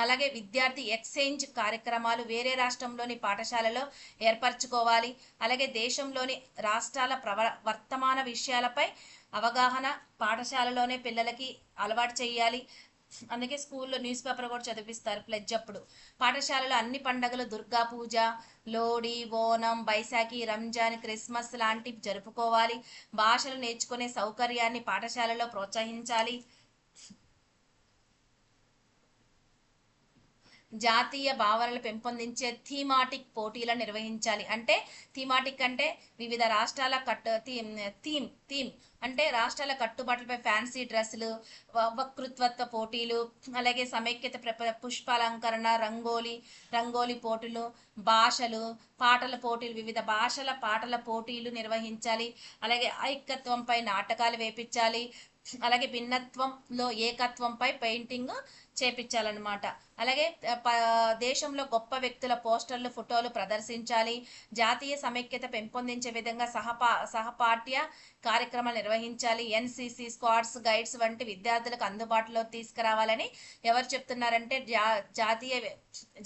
అలాగే విద్యార్థి ఎక్స్చేంజ్ కార్యక్రమాలు వేరే రాష్ట్రంలోని పాఠశాలలో ఏర్పరచుకోవాలి. అలాగే దేశంలోని రాష్ట్రాల వర్తమాన విషయాలపై అవగాహన పాఠశాలలోనే పిల్లలకి అలవాటు చేయాలి. అందుకే స్కూల్లో న్యూస్ పేపర్ కూడా చదివిస్తారు ప్లెడ్జ్ అప్పుడు. పాఠశాలలో అన్ని పండుగలు, దుర్గా పూజ, లోడి, ఓనం, బైశాఖి, రంజాన్, క్రిస్మస్ లాంటివి జరుపుకోవాలి. భాషలు నేర్చుకునే సౌకర్యాన్ని పాఠశాలలో ప్రోత్సహించాలి. జాతీయ భావనలు పెంపొందించే థీమాటిక్ పోటీలను నిర్వహించాలి. అంటే థీమాటిక్ అంటే వివిధ రాష్ట్రాల థీమ్ అంటే రాష్ట్రాల కట్టుబాట్లపై ఫ్యాన్సీ డ్రెస్సులు, వక్తృత్వ పోటీలు, అలాగే సమైక్యత పుష్పాలంకరణ, రంగోలి పోటీలు, పాటల పోటీలు, వివిధ భాషల పాటల పోటీలు నిర్వహించాలి. అలాగే ఐక్యత్వంపై నాటకాలు వేపించాలి. అలాగే భిన్నత్వంలో ఏకత్వంపై పెయింటింగ్ చేపించాలన్నమాట. అలాగే దేశంలో గొప్ప వ్యక్తుల పోస్టర్లు, ఫోటోలు ప్రదర్శించాలి. జాతీయ సమైక్యత పెంపొందించే విధంగా సహపాఠ్య కార్యక్రమాలు నిర్వహించాలి. ఎన్సిసి, స్క్వాడ్స్, గైడ్స్ వంటి విద్యార్థులకు అందుబాటులో తీసుకురావాలని ఎవరు చెప్తున్నారంటే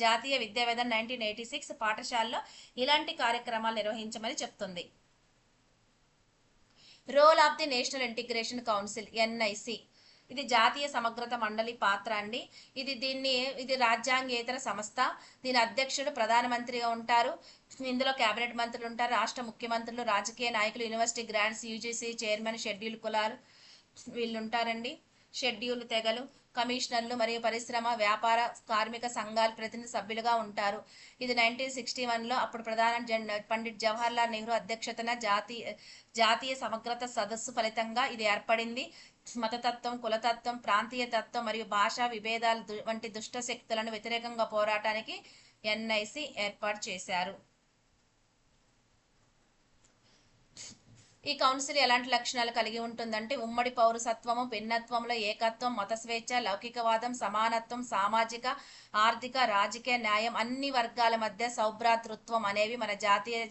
జాతీయ విద్యా విధానం 1986 పాఠశాలలో ఇలాంటి కార్యక్రమాలు నిర్వహించమని చెప్తుంది. Role of the national integration council NIC, ఇది జాతీయ సమగ్రత మండలి పాత్ర అండి. ఇది రాజ్యాంగేతర సంస్థ. దీని అధ్యక్షుడు ప్రధానమంత్రిగా ఉంటారు. ఇందులో కేబినెట్ మంత్రులు ఉంటారు, రాష్ట్ర ముఖ్యమంత్రులు, రాజకీయ నాయకులు, university grants, UGC chairman, schedule కులాలు వీళ్ళు ఉంటారండి. షెడ్యూల్ తెగలు, కమిషనర్లు మరియు పరిశ్రమ, వ్యాపార, కార్మిక సంఘాల ప్రతినిధి సభ్యులుగా ఉంటారు. ఇది 1961లో అప్పుడు పండిట్ జవహర్లాల్ నెహ్రూ అధ్యక్షతన జాతీయ సమగ్రత సదస్సు ఫలితంగా ఇది ఏర్పడింది. మతతత్వం, కులతత్వం, ప్రాంతీయ తత్వం మరియు భాషా విభేదాలు వంటి దుష్ట శక్తులను వ్యతిరేకంగా పోరాటానికి ఎన్ఐసి ఏర్పాటు చేశారు. ఈ కౌన్సిల్ ఎలాంటి లక్షణాలు కలిగి ఉంటుందంటే ఉమ్మడి పౌరసత్వము, భిన్నత్వంలో ఏకత్వం, మత స్వేచ్ఛ, లౌకికవాదం, సమానత్వం, సామాజిక, ఆర్థిక, రాజకీయ న్యాయం, అన్ని వర్గాల మధ్య సౌభ్రాతృత్వం అనేవి మన జాతీయ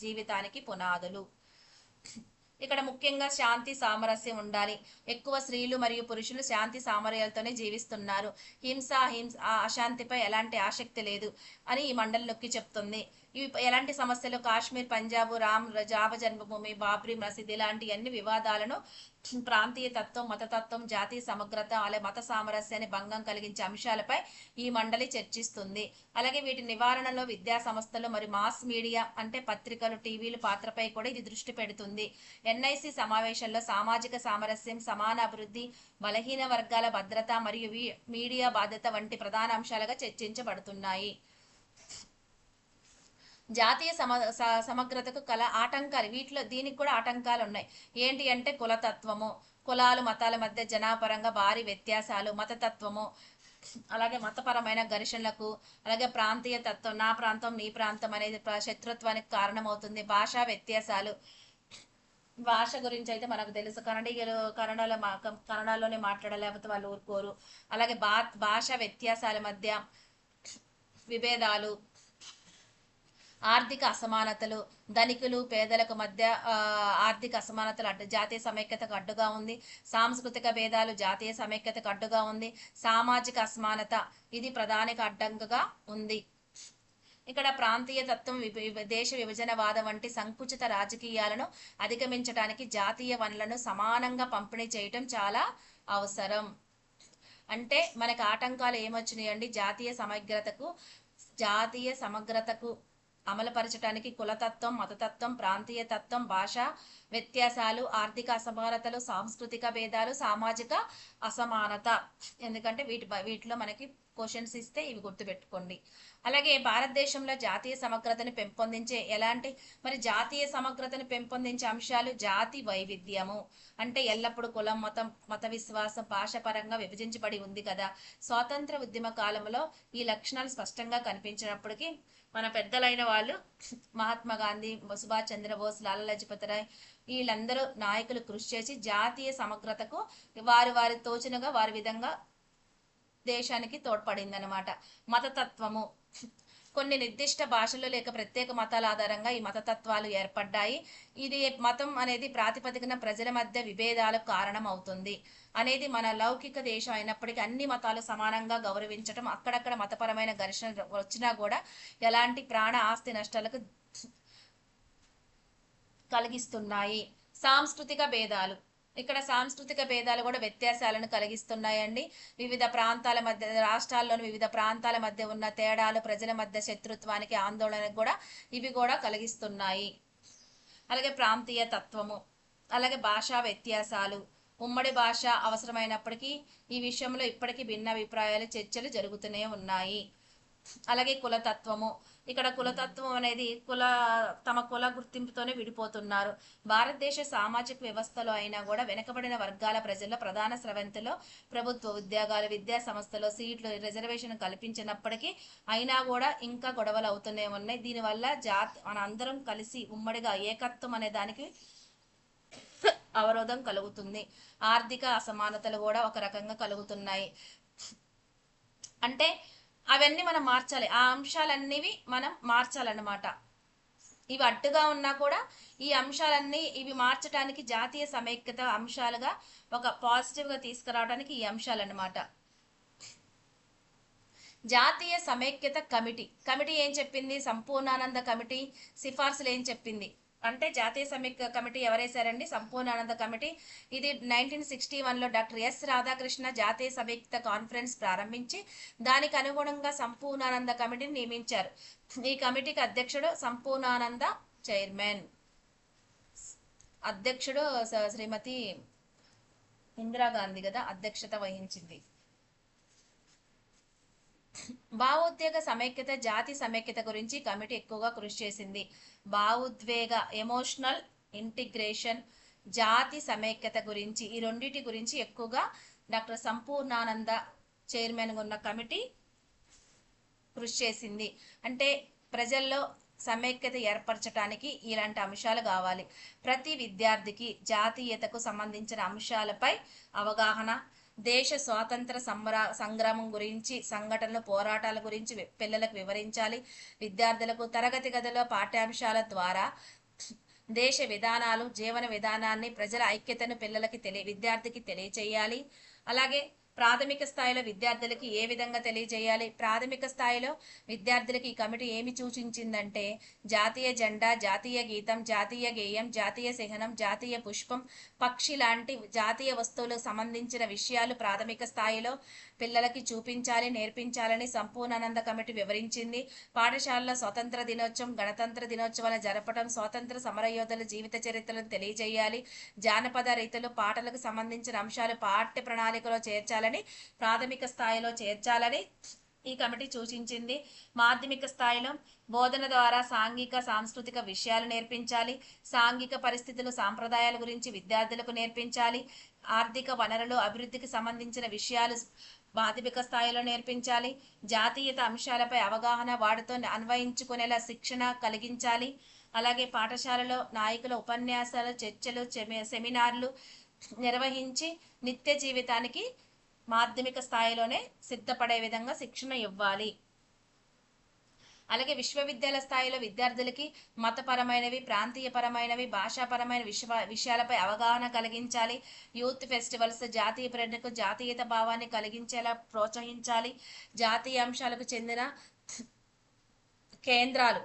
జీవితానికి పునాదులు. ఇక్కడ ముఖ్యంగా శాంతి సామరస్యం ఉండాలి. ఎక్కువ స్త్రీలు మరియు పురుషులు శాంతి సామరస్యాలతోనే జీవిస్తున్నారు. హింస అశాంతిపై ఎలాంటి ఆసక్తి లేదు అని ఈ మండలి నొక్కి చెప్తుంది. ఇవి ఎలాంటి సమస్యలు కాశ్మీర్, పంజాబ్, రామ జన్మభూమి, బాబ్రీ మసీద్ ఇలాంటి అన్ని వివాదాలను ప్రాంతీయ తత్వం, మతతత్వం, జాతీయ సమగ్రత అలాగే మత సామరస్యాన్ని భంగం కలిగించే అంశాలపై ఈ మండలి చర్చిస్తుంది. అలాగే వీటి నివారణలో విద్యా సంస్థలు మరియు మాస్ మీడియా అంటే పత్రికలు, టీవీలు పాత్రపై కూడా ఇది దృష్టి పెడుతుంది. ఎన్ఐసి సమావేశంలో సామాజిక సామరస్యం, సమాన అభివృద్ధి, బలహీన వర్గాల భద్రత మరియు మీడియా బాధ్యత వంటి ప్రధాన అంశాలుగా చర్చించబడుతున్నాయి. జాతీయ సమగ్రతకు కల ఆటంకాలు దీనికి కూడా ఆటంకాలు ఉన్నాయి. ఏంటి అంటే కులతత్వము, కులాలు మతాల మధ్య జనాపరంగా భారీ వ్యత్యాసాలు, మతతత్వము, అలాగే మతపరమైన ఘర్షణలకు, అలాగే ప్రాంతీయ తత్వం, నా ప్రాంతం నీ ప్రాంతం అనేది శత్రుత్వానికి కారణమవుతుంది. భాషా వ్యత్యాసాలు, భాష గురించి అయితే మనకు తెలుసు, కన్నడీయులు కన్నడలోనే మాట్లాడలేకపోతే వాళ్ళు ఊరుకోరు. అలాగే భాష వ్యత్యాసాల మధ్య విభేదాలు, ఆర్థిక అసమానతలు, ధనికులు పేదలకు మధ్య ఆర్థిక అసమానతలు జాతీయ సమైక్యతకు అడ్డుగా ఉంది. సాంస్కృతిక భేదాలు జాతీయ సమైక్యతకు అడ్డుగా ఉంది. సామాజిక అసమానత ఇది ప్రధానిక అడ్డంకుగా ఉంది. ఇక్కడ ప్రాంతీయ తత్వం, దేశ విభజనవాదం వంటి సంకుచిత రాజకీయాలను అధిగమించడానికి జాతీయ వనరులను సమానంగా పంపిణీ చేయటం చాలా అవసరం. అంటే మనకు ఆటంకాలు ఏమొచ్చినాయండి? జాతీయ సమగ్రతకు అమలుపరచడానికి కులతత్వం, మతతత్వం, ప్రాంతీయ తత్వం, భాష వ్యత్యాసాలు, ఆర్థిక అసమానతలు, సాంస్కృతిక భేదాలు, సామాజిక అసమానత. ఎందుకంటే వీటిలో మనకి క్వశ్చన్స్ ఇస్తే ఇవి గుర్తుపెట్టుకోండి. అలాగే భారతదేశంలో జాతీయ సమగ్రతను పెంపొందించే జాతీయ సమగ్రతను పెంపొందించే అంశాలు జాతి వైవిధ్యము. అంటే ఎల్లప్పుడూ కులం, మత విశ్వాసం, భాష పరంగా విభజించబడి ఉంది కదా. స్వాతంత్ర ఉద్యమ కాలంలో ఈ లక్షణాలు స్పష్టంగా కనిపించినప్పటికీ మన పెద్దలైన వాళ్ళు మహాత్మా గాంధీ, సుభాష్ చంద్రబోస్, లాలా లజపతి రాయ్ వీళ్ళందరూ నాయకులు కృషి చేసి జాతీయ సమగ్రతకు వారి తోచినగా వారి విధంగా దేశానికి తోడ్పడిందనమాట. మతతత్వము కొన్ని నిర్దిష్ట భాషలు లేక ప్రత్యేక మతాల ఆధారంగా ఈ మతతత్వాలు ఏర్పడ్డాయి. ఇది మతం అనేది ప్రాతిపదికన ప్రజల మధ్య విభేదాలకు కారణం అవుతుంది అనేది మన లౌకిక దేశం అయినప్పటికీ అన్ని మతాలు సమానంగా గౌరవించడం, అక్కడక్కడ మతపరమైన ఘర్షణ వచ్చినా కూడా ఎలాంటి ప్రాణ ఆస్తి నష్టాలకు కలిగిస్తున్నాయి. సాంస్కృతిక భేదాలు, ఇక్కడ సాంస్కృతిక భేదాలు కూడా వ్యత్యాసాలను కలిగిస్తున్నాయండి. వివిధ ప్రాంతాల మధ్య, రాష్ట్రాల్లోని వివిధ ప్రాంతాల మధ్య ఉన్న తేడాలు ప్రజల మధ్య శత్రుత్వానికి, ఆందోళనకు కూడా ఇవి కూడా కలిగిస్తున్నాయి. అలాగే ప్రాంతీయ తత్వము, అలాగే భాషా వ్యత్యాసాలు, ఉమ్మడి భాష అవసరమైనప్పటికీ ఈ విషయంలో ఇప్పటికీ భిన్న అభిప్రాయాలు, చర్చలు జరుగుతూనే ఉన్నాయి. అలాగే కులతత్వము, ఇక్కడ కులతత్వం అనేది తమ కుల గుర్తింపుతోనే విడిపోతున్నారు. భారతదేశ సామాజిక వ్యవస్థలో అయినా కూడా వెనుకబడిన వర్గాల ప్రజల్లో ప్రధాన స్రవంతిలో ప్రభుత్వ ఉద్యోగాలు, విద్యా సంస్థలో సీట్లు, రిజర్వేషన్ కల్పించినప్పటికీ అయినా కూడా ఇంకా గొడవలు అవుతూనే ఉన్నాయి. దీనివల్ల మన అందరం కలిసి ఉమ్మడిగా ఏకత్వం అనే దానికి అవరోధం కలుగుతుంది. ఆర్థిక అసమానతలు కూడా ఒక రకంగా కలుగుతున్నాయి. అంటే అవన్నీ మనం మార్చాలి, ఆ అంశాలన్నీవి మనం మార్చాలన్నమాట. ఇవి అడ్డుగా ఉన్నా కూడా ఈ అంశాలన్నీ ఇవి మార్చడానికి జాతీయ సమైక్యత అంశాలుగా ఒక పాజిటివ్గా తీసుకురావడానికి ఈ అంశాలన్నమాట. జాతీయ సమైక్యత కమిటీ ఏం చెప్పింది? సంపూర్ణానంద కమిటీ సిఫార్సులు ఏం చెప్పింది అంటే జాతీయ సమైక్య కమిటీ ఎవరేశారండి? సంపూర్ణానంద కమిటీ. ఇది 1961లో డాక్టర్ ఎస్ రాధాకృష్ణ జాతీయ సమైక్యత కాన్ఫరెన్స్ ప్రారంభించి దానికి అనుగుణంగా సంపూర్ణానంద కమిటీని నియమించారు. ఈ కమిటీకి అధ్యక్షుడు సంపూర్ణానంద, చైర్మన్. అధ్యక్షుడు శ్రీమతి ఇందిరాగాంధీ కదా అధ్యక్షత వహించింది. భావోద్వేగ సమైక్యత, జాతి సమైక్యత గురించి కమిటీ ఎక్కువగా కృషి చేసింది. భావోద్వేగ ఎమోషనల్ ఇంటిగ్రేషన్, జాతి సమైక్యత గురించి ఈ రెండింటి గురించి ఎక్కువగా డాక్టర్ సంపూర్ణానంద చైర్మన్గా ఉన్న కమిటీ కృషి చేసింది. అంటే ప్రజల్లో సమైక్యత ఏర్పరచడానికి ఇలాంటి అంశాలు కావాలి. ప్రతి విద్యార్థికి జాతీయతకు సంబంధించిన అంశాలపై అవగాహన, దేశ స్వాతంత్ర సంగ్రామం గురించి సంఘటనలు, పోరాటాల గురించి పిల్లలకు వివరించాలి. విద్యార్థులకు తరగతి గదిలో పాఠ్యాంశాల ద్వారా దేశ విధానాలు, జీవన విధానాన్ని, ప్రజల ఐక్యతను పిల్లలకి విద్యార్థికి తెలియచేయాలి. అలాగే ప్రాథమిక స్థాయిలో విద్యార్థులకి ఏ విధంగా తెలియజేయాలి? ప్రాథమిక స్థాయిలో విద్యార్థులకి ఈ కమిటీ ఏమి సూచించిందంటే జాతీయ జెండా, జాతీయ గీతం, జాతీయ గేయం, జాతీయ చిహ్నం, జాతీయ పుష్పం, పక్షి లాంటి జాతీయ వస్తువులకు సంబంధించిన విషయాలు ప్రాథమిక స్థాయిలో పిల్లలకి చూపించాలి, నేర్పించాలని సంపూర్ణానంద కమిటీ వివరించింది. పాఠశాలలో స్వతంత్ర దినోత్సవం, గణతంత్ర దినోత్సవాలను జరపడం, స్వాతంత్ర సమరయోధుల జీవిత చరిత్రలను తెలియజేయాలి. జానపద రీతులు, పాటలకు సంబంధించిన అంశాలు పాఠ్య ప్రణాళికలో చేర్చాలని, ప్రాథమిక స్థాయిలో చేర్చాలని ఈ కమిటీ సూచించింది. మాధ్యమిక స్థాయిలో బోధన ద్వారా సాంఘిక సాంస్కృతిక విషయాలు నేర్పించాలి. సాంఘిక పరిస్థితులు, సాంప్రదాయాల గురించి విద్యార్థులకు నేర్పించాలి. ఆర్థిక వనరులు, అభివృద్ధికి సంబంధించిన విషయాలు మాధ్యమిక స్థాయిలో నేర్పించాలి. జాతీయత అంశాలపై అవగాహన, వాటితో అన్వయించుకునేలా శిక్షణ కలిగించాలి. అలాగే పాఠశాలలో నాయకుల ఉపన్యాసాలు, చర్చలు, సెమినార్లు నిర్వహించి నిత్య జీవితానికి మాధ్యమిక స్థాయిలోనే సిద్ధపడే విధంగా శిక్షణ ఇవ్వాలి. అలాగే విశ్వవిద్యాలయ స్థాయిలో విద్యార్థులకి మతపరమైనవి, ప్రాంతీయపరమైనవి, భాషాపరమైన విషయాలపై అవగాహన కలిగించాలి. యూత్ ఫెస్టివల్స్ జాతీయ పర్యటనకు జాతీయత భావాన్ని కలిగించేలా ప్రోత్సహించాలి. జాతీయ అంశాలకు చెందిన కేంద్రాలు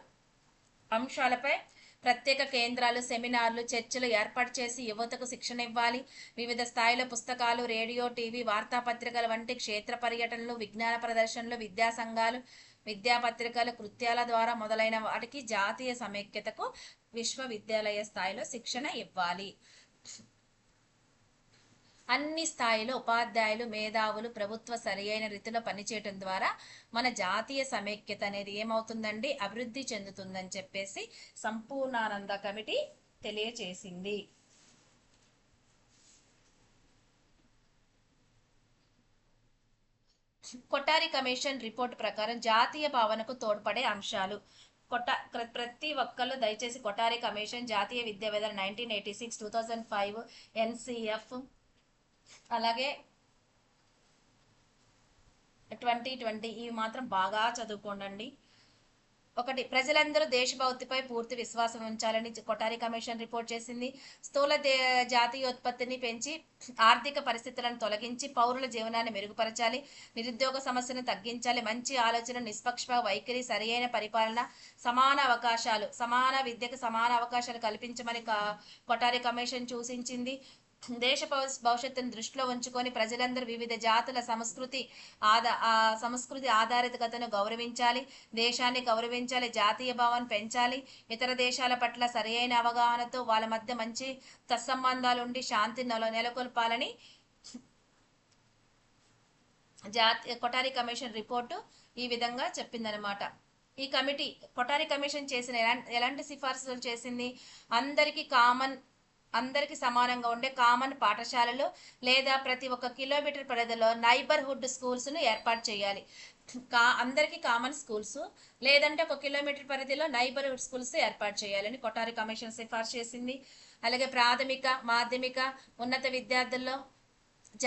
అంశాలపై ప్రత్యేక కేంద్రాలు, సెమినార్లు, చర్చలు ఏర్పాటు చేసి యువతకు శిక్షణ ఇవ్వాలి. వివిధ స్థాయిలో పుస్తకాలు, రేడియో, టీవీ, వార్తాపత్రికల వంటి క్షేత్ర పర్యటనలు, విజ్ఞాన ప్రదర్శనలు, విద్యా సంఘాలు, విద్యాపత్రికలు, కృత్యాల ద్వారా మొదలైన వాటికి జాతీయ సమైక్యతకు విశ్వవిద్యాలయ స్థాయిలో శిక్షణ ఇవ్వాలి. అన్ని స్థాయిలో ఉపాధ్యాయులు, మేధావులు, ప్రభుత్వ సరియైన రీతిలో పనిచేయడం ద్వారా మన జాతీయ సమైక్యత అనేది ఏమవుతుందండి? అభివృద్ధి చెందుతుందని చెప్పేసి సంపూర్ణానంద కమిటీ తెలియచేసింది. కొఠారి కమిషన్ రిపోర్ట్ ప్రకారం జాతీయ భావనకు తోడ్పడే అంశాలు. ప్రతి ఒక్కళ్ళు దయచేసి కొఠారి కమిషన్, జాతీయ విద్యా విధానం 1986, 2005, ఎన్సిఎఫ్, అలాగే 2020 ఇవి మాత్రం బాగా చదువుకోండి. ఒకటి, ప్రజలందరూ దేశభక్తిపై పూర్తి విశ్వాసం ఉంచాలని కొఠారి కమిషన్ రిపోర్ట్ చేసింది. స్థూల జాతీయోత్పత్తిని పెంచి ఆర్థిక పరిస్థితులను తొలగించి పౌరుల జీవనాన్ని మెరుగుపరచాలి. నిరుద్యోగ సమస్యను తగ్గించాలి. మంచి ఆలోచన, నిష్పక్ష వైఖరి, సరియైన పరిపాలన, సమాన అవకాశాలు, సమాన విద్యకు సమాన అవకాశాలు కల్పించమని కొఠారి కమిషన్ సూచించింది. దేశ భవిష్యత్తును దృష్టిలో ఉంచుకొని ప్రజలందరూ వివిధ జాతుల సంస్కృతి ఆధారితతను గౌరవించాలి. దేశాన్ని గౌరవించాలి. జాతీయ భావాన్ని పెంచాలి. ఇతర దేశాల పట్ల సరియైన అవగాహనతో వాళ్ళ మధ్య మంచి సత్సంబంధాలు ఉండి శాంతి నెలకొల్పాలని కొఠారి కమిషన్ రిపోర్టు ఈ విధంగా చెప్పిందనమాట. ఈ కమిటీ కొఠారి కమిషన్ చేసిన ఎలాంటి సిఫార్సులు చేసింది? అందరికి సమానంగా ఉండే కామన్ పాఠశాలలు లేదా ప్రతి ఒక్క కిలోమీటర్ పరిధిలో నైబర్హుడ్ స్కూల్స్ను ఏర్పాటు చేయాలి. అందరికీ కామన్ స్కూల్స్ లేదంటే 1 కిలోమీటర్ పరిధిలో నైబర్హుడ్ స్కూల్స్ ఏర్పాటు చేయాలని కొఠారి కమిషన్ సిఫార్సు చేసింది. అలాగే ప్రాథమిక, మాధ్యమిక, ఉన్నత విద్యార్థుల్లో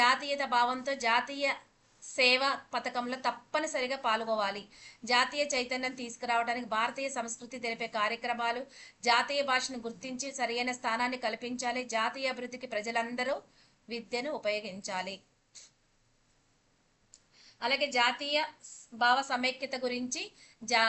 జాతీయత భావంతో జాతీయ సేవా పథకంలో తప్పనిసరిగా పాల్గొవాలి. జాతీయ చైతన్యం తీసుకురావడానికి భారతీయ సంస్కృతి తెలిపే కార్యక్రమాలు, జాతీయ భాషను గుర్తించి సరైన స్థానాన్ని కల్పించాలి. జాతీయ అభివృద్ధికి ప్రజలందరూ విద్యను ఉపయోగించాలి. అలాగే జాతీయ భావ సమైక్యత గురించి జా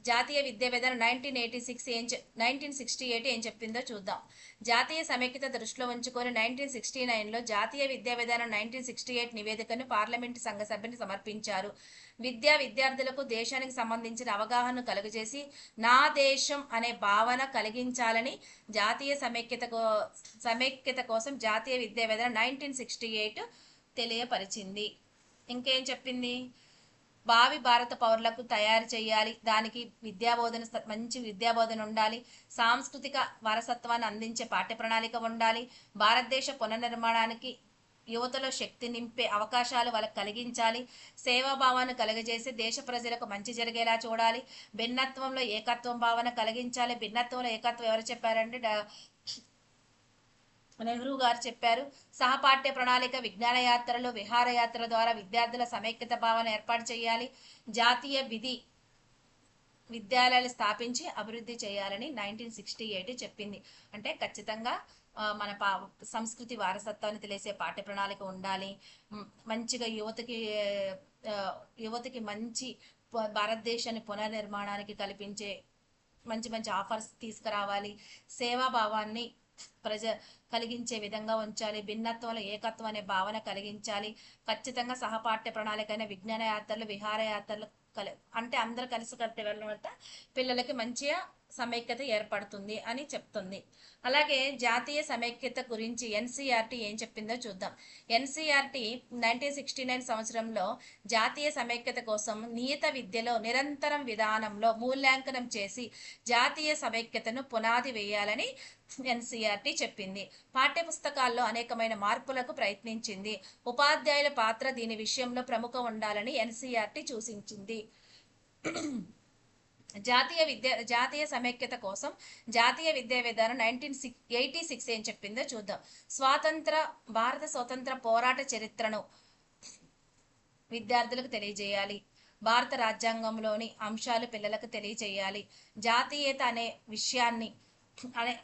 జాతీయ విద్యా విధానం 1986 1968 ఏం చెప్పిందో చూద్దాం. జాతీయ సమైక్యత దృష్టిలో ఉంచుకొని 1969లో జాతీయ విద్యా విధానం 1968 నివేదికను పార్లమెంటు సంఘ సభ్యుని సమర్పించారు. విద్యార్థులకు దేశానికి సంబంధించిన అవగాహన కలుగజేసి నా దేశం అనే భావన కలిగించాలని జాతీయ సమైక్యత కోసం జాతీయ విద్యా విధానం 1968 తెలియపరిచింది. ఇంకేం చెప్పింది? భావి భారత పౌరులకు తయారు చేయాలి, దానికి మంచి విద్యాబోధన ఉండాలి, సాంస్కృతిక వారసత్వాన్ని అందించే పాఠ్య ప్రణాళిక ఉండాలి, భారతదేశ పునర్నిర్మాణానికి యువతలో శక్తి నింపే అవకాశాలు వాళ్ళకి కలిగించాలి, సేవాభావాన్ని కలుగజేసి దేశ ప్రజలకు మంచి జరిగేలా చూడాలి, భిన్నత్వంలో ఏకత్వం భావన కలిగించాలి. భిన్నత్వంలో ఏకత్వం ఎవరు చెప్పారంటే నెహ్రూ గారు చెప్పారు. సహపాఠ్య ప్రణాళిక, విజ్ఞాన యాత్రలు, విహారయాత్ర ద్వారా విద్యార్థుల సమైక్యత భావన ఏర్పాటు చేయాలి. జాతీయ విద్యాలయాలు స్థాపించి అభివృద్ధి చేయాలని 1968 చెప్పింది. అంటే ఖచ్చితంగా మన సంస్కృతి వారసత్వాన్ని తెలిసే పాఠ్య ప్రణాళిక ఉండాలి. మంచిగా యువతకి మంచి భారతదేశాన్ని పునర్నిర్మాణానికి కల్పించే మంచి మంచి ఆఫర్స్ తీసుకురావాలి. సేవాభావాన్ని కలిగించే విధంగా ఉంచాలి. భిన్నత్వంలో ఏకత్వం అనే భావన కలిగించాలి. ఖచ్చితంగా సహపాఠ్య ప్రణాళికైన విజ్ఞాన యాత్రలు, విహారయాత్రలు అంటే అందరూ కలిసి కట్టి వెళ్ళడం వల్ల పిల్లలకి మంచిగా సమైక్యత ఏర్పడుతుంది అని చెప్తుంది. అలాగే జాతీయ సమైక్యత గురించి ఎన్సీఆర్టీ ఏం చెప్పిందో చూద్దాం. ఎన్సీఆర్టీ 1969 సంవత్సరంలో జాతీయ సమైక్యత కోసం నియత విద్యలో నిరంతరం విధానంలో మూల్యాంకనం చేసి జాతీయ సమైక్యతను పునాది వేయాలని ఎన్సీఆర్టీ చెప్పింది. పాఠ్యపుస్తకాల్లో అనేకమైన మార్పులకు ప్రయత్నించింది. ఉపాధ్యాయుల పాత్ర దీని విషయంలో ప్రముఖ ఉండాలని ఎన్సీఆర్టీ సూచించింది. జాతీయ సమైక్యత కోసం జాతీయ విద్యా విధానం 1986 ఏం చెప్పిందో చూద్దాం. భారత స్వతంత్ర పోరాట చరిత్రను విద్యార్థులకు తెలియజేయాలి. భారత రాజ్యాంగంలోని అంశాలు పిల్లలకు తెలియజేయాలి. జాతీయత అనే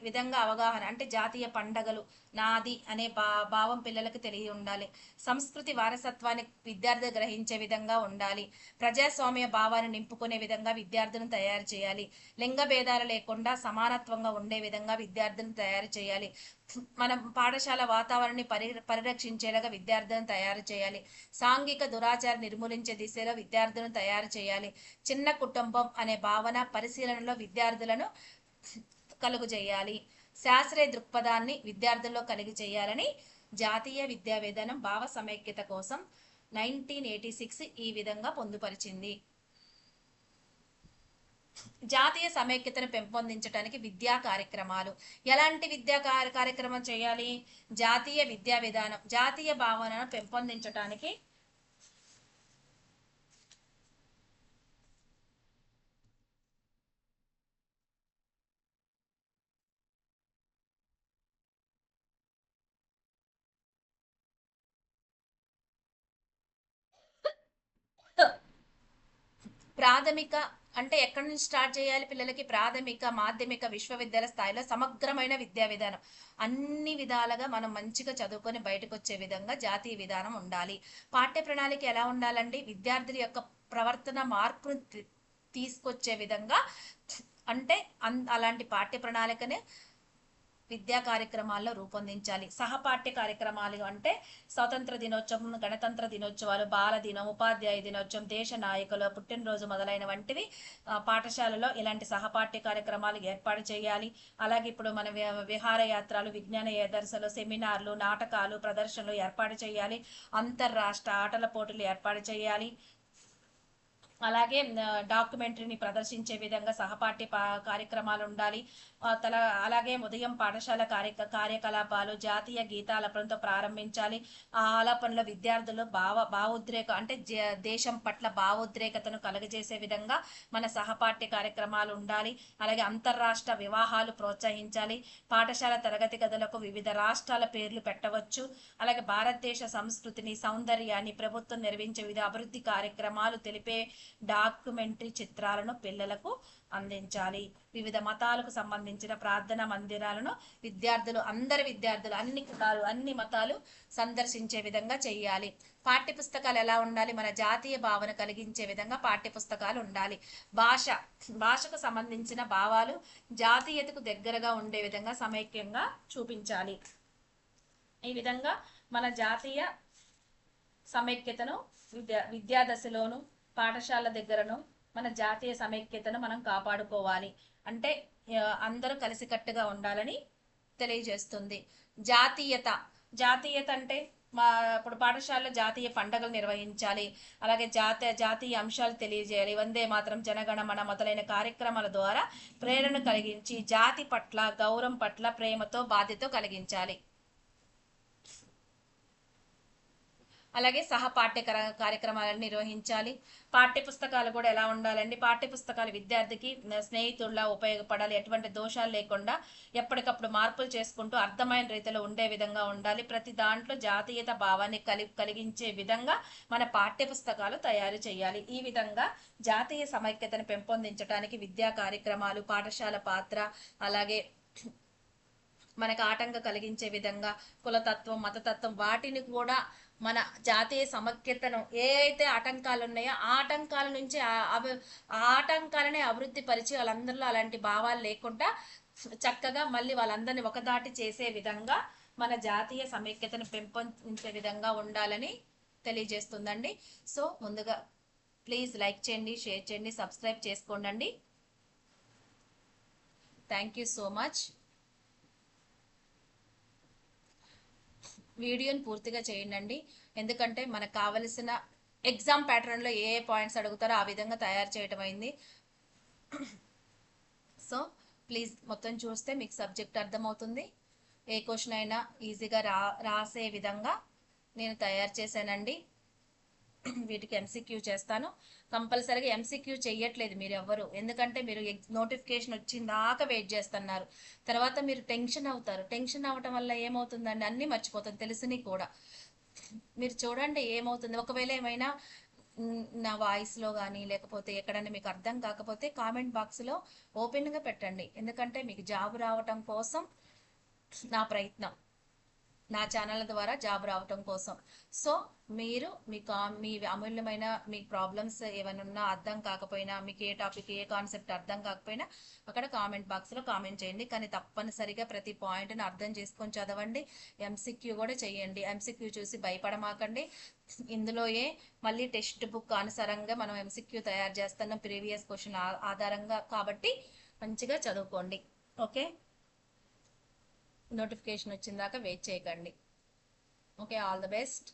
విధంగా అవగాహన అంటే జాతీయ పండగలు నాది అనే భావం పిల్లలకు తెలియ ఉండాలి. సంస్కృతి వారసత్వాన్ని విద్యార్థులు గ్రహించే విధంగా ఉండాలి. ప్రజాస్వామ్య భావాన్ని నింపుకునే విధంగా విద్యార్థులను తయారు చేయాలి. లింగ భేదాలు లేకుండా సమానత్వంగా ఉండే విధంగా విద్యార్థులను తయారు చేయాలి. మనం పాఠశాల వాతావరణాన్ని పరిరక్షించేలాగా విద్యార్థులను తయారు చేయాలి. సాంఘిక దురాచార నిర్మూలించే దిశలో విద్యార్థులను తయారు చేయాలి. చిన్న కుటుంబం అనే భావన పరిశీలనలో విద్యార్థులను కలుగు చేయాలి. శాస్త్రీయ దృక్పథాన్ని విద్యార్థుల్లో కలిగి చేయాలని జాతీయ విద్యా విధానం భావ సమైక్యత కోసం 1986 ఈ విధంగా పొందుపరిచింది. జాతీయ సమైక్యతను పెంపొందించడానికి విద్యా కార్యక్రమాలు. ఎలాంటి విద్యా కార్యక్రమం చేయాలి? జాతీయ విద్యా విధానం జాతీయ భావనను పెంపొందించడానికి ప్రాథమిక అంటే ఎక్కడి నుంచి స్టార్ట్ చేయాలి? పిల్లలకి ప్రాథమిక, మాధ్యమిక, విశ్వవిద్యాలయ స్థాయిలో సమగ్రమైన విద్యా విధానం అన్ని విధాలుగా మనం మంచిగా చదువుకొని బయటకు వచ్చే విధంగా జాతీయ విధానం ఉండాలి. పాఠ్య ప్రణాళిక ఎలా ఉండాలండి? విద్యార్థుల యొక్క ప్రవర్తన మార్పును తీసుకొచ్చే విధంగా అంటే అలాంటి పాఠ్య ప్రణాళికనే విద్యా కార్యక్రమాల్లో రూపొందించాలి. సహపాఠ్య కార్యక్రమాలు అంటే స్వాతంత్ర దినోత్సవం, గణతంత్ర దినోత్సవాలు, బాల దినం, ఉపాధ్యాయ దినోత్సవం, దేశ నాయకులు పుట్టినరోజు మొదలైన వంటివి పాఠశాలలో ఇలాంటి సహపాఠ్య కార్యక్రమాలు ఏర్పాటు చేయాలి. అలాగే ఇప్పుడు మన విహారయాత్రలు, విజ్ఞాన దర్శనలు, సెమినార్లు, నాటకాలు, ప్రదర్శనలు ఏర్పాటు చేయాలి. అంతర్రాష్ట్ర ఆటల పోటీలు ఏర్పాటు చేయాలి. అలాగే డాక్యుమెంటరీని ప్రదర్శించే విధంగా సహపాఠ్య కార్యక్రమాలు ఉండాలి. అలాగే ఉదయం పాఠశాల కార్యకలాపాలు జాతీయ గీతాలపనతో ప్రారంభించాలి. ఆ ఆలాపనలో విద్యార్థులు భావోద్రేక అంటే దేశం పట్ల భావోద్రేకతను కలుగజేసే విధంగా మన సహపాఠ్య కార్యక్రమాలు ఉండాలి. అలాగే అంతర్రాష్ట్ర వివాహాలు ప్రోత్సహించాలి. పాఠశాల తరగతి గదులకు వివిధ రాష్ట్రాల పేర్లు పెట్టవచ్చు. అలాగే భారతదేశ సంస్కృతిని, సౌందర్యాన్ని ప్రభుత్వం నిర్వహించే వివిధ అభివృద్ధి కార్యక్రమాలు తెలిపే డాక్యుమెంటరీ చిత్రాలను పిల్లలకు అందించాలి. వివిధ మతాలకు సంబంధించిన ప్రార్థనా మందిరాలను అందరి విద్యార్థులు అన్ని కులాలు అన్ని మతాలు సందర్శించే విధంగా చేయాలి. పాఠ్య పుస్తకాలు ఎలా ఉండాలి? మన జాతీయ భావన కలిగించే విధంగా పాఠ్య పుస్తకాలు ఉండాలి. భాషకు సంబంధించిన భావాలు జాతీయతకు దగ్గరగా ఉండే విధంగా సమైక్యంగా చూపించాలి. ఈ విధంగా మన జాతీయ సమైక్యతను విద్యాదశలోను పాఠశాల దగ్గరను మన జాతీయ సమైక్యతను మనం కాపాడుకోవాలి. అంటే అందరూ కలిసికట్టుగా ఉండాలని తెలియజేస్తుంది. జాతీయత అంటే ఇప్పుడు పాఠశాలలో జాతీయ పండుగలు నిర్వహించాలి. అలాగే జాతీయ అంశాలు తెలియజేయాలి. వందే మాతరం, జనగణమన మొదలైన కార్యక్రమాల ద్వారా ప్రేరణ కలిగించి జాతి పట్ల గౌరవం పట్ల ప్రేమతో బాధ్యత కలిగించాలి. అలాగే పాఠ్య కార్యక్రమాలను నిర్వహించాలి. పాఠ్య పుస్తకాలు కూడా ఎలా ఉండాలండి? పాఠ్య పుస్తకాలు విద్యార్థికి స్నేహితుల్లా ఉపయోగపడాలి. ఎటువంటి దోషాలు లేకుండా ఎప్పటికప్పుడు మార్పులు చేసుకుంటూ అర్థమైన రీతిలో ఉండే విధంగా ఉండాలి. ప్రతి దాంట్లో జాతీయత భావాన్ని కలిగించే విధంగా మన పాఠ్య పుస్తకాలు తయారు చేయాలి. ఈ విధంగా జాతీయ సమైక్యతను పెంపొందించడానికి విద్యా కార్యక్రమాలు, పాఠశాల పాత్ర, అలాగే మనకు ఆటంకం కలిగించే విధంగా కులతత్వం, మతతత్వం వాటిని కూడా మన జాతీయ సమైక్యతను ఏ అయితే ఆటంకాలు ఉన్నాయో ఆ ఆటంకాల నుంచి ఆ ఆటంకాలనే అభివృద్ధి పరిచి వాళ్ళందరిలో అలాంటి భావాలు లేకుండా చక్కగా మళ్ళీ వాళ్ళందరినీ ఒకదాటి చేసే విధంగా మన జాతీయ సమైక్యతను పెంపొందించే విధంగా ఉండాలని తెలియజేస్తుందండి. సో ముందుగా ప్లీజ్ లైక్ చేయండి, షేర్ చేయండి, సబ్స్క్రైబ్ చేసుకోండి. Thank you so much. వీడియోని పూర్తిగా చేయండి. ఎందుకంటే మనకు కావలసిన ఎగ్జామ్ ప్యాటర్న్లో ఏ పాయింట్స్ అడుగుతారో ఆ విధంగా తయారు చేయటం అయింది. సో ప్లీజ్ మొత్తం చూస్తే మీకు సబ్జెక్ట్ అర్థమవుతుంది. ఏ క్వశ్చన్ అయినా ఈజీగా రాసే విధంగా నేను తయారు చేశానండి. వీటికి ఎంసీక్యూ చేస్తాను. కంపల్సరీగా ఎంసీక్యూ చెయ్యట్లేదు మీరు ఎవ్వరు, ఎందుకంటే మీరు నోటిఫికేషన్ వచ్చిందాకా వెయిట్ చేస్తున్నారు. తర్వాత మీరు టెన్షన్ అవుతారు. టెన్షన్ అవ్వటం వల్ల ఏమవుతుందండి? అన్నీ మర్చిపోతాను తెలిసినవి కూడా. మీరు చూడండి ఏమవుతుంది. ఒకవేళ ఏమైనా నా వాయిస్లో కానీ లేకపోతే ఎక్కడైనా మీకు అర్థం కాకపోతే కామెంట్ బాక్స్లో ఓపెన్గా పెట్టండి. ఎందుకంటే మీకు జాబ్ రావటం కోసం నా ప్రయత్నం, నా ఛానల్ ద్వారా జాబ్ రావటం కోసం. సో మీరు మీ అమూల్యమైన మీ ప్రాబ్లమ్స్ ఏమైనా ఉన్నా, అర్థం కాకపోయినా, మీకు ఏ టాపిక్ ఏ కాన్సెప్ట్ అర్థం కాకపోయినా అక్కడ కామెంట్ బాక్స్లో కామెంట్ చేయండి. కానీ తప్పనిసరిగా ప్రతి పాయింట్ని అర్థం చేసుకొని చదవండి. ఎంసీక్యూ కూడా చేయండి. ఎంసీక్యూ చూసి భయపడమాకండి. ఇందులోయే మళ్ళీ టెక్స్ట్ బుక్ అనుసారంగా మనం ఎంసీక్యూ తయారు చేస్తున్నాం ప్రీవియస్ క్వశ్చన్ ఆధారంగా. కాబట్టి మంచిగా చదువుకోండి. ఓకే, నోటిఫికేషన్ వచ్చిందాక వెయిట్ చేయకండి. Okay, all the best.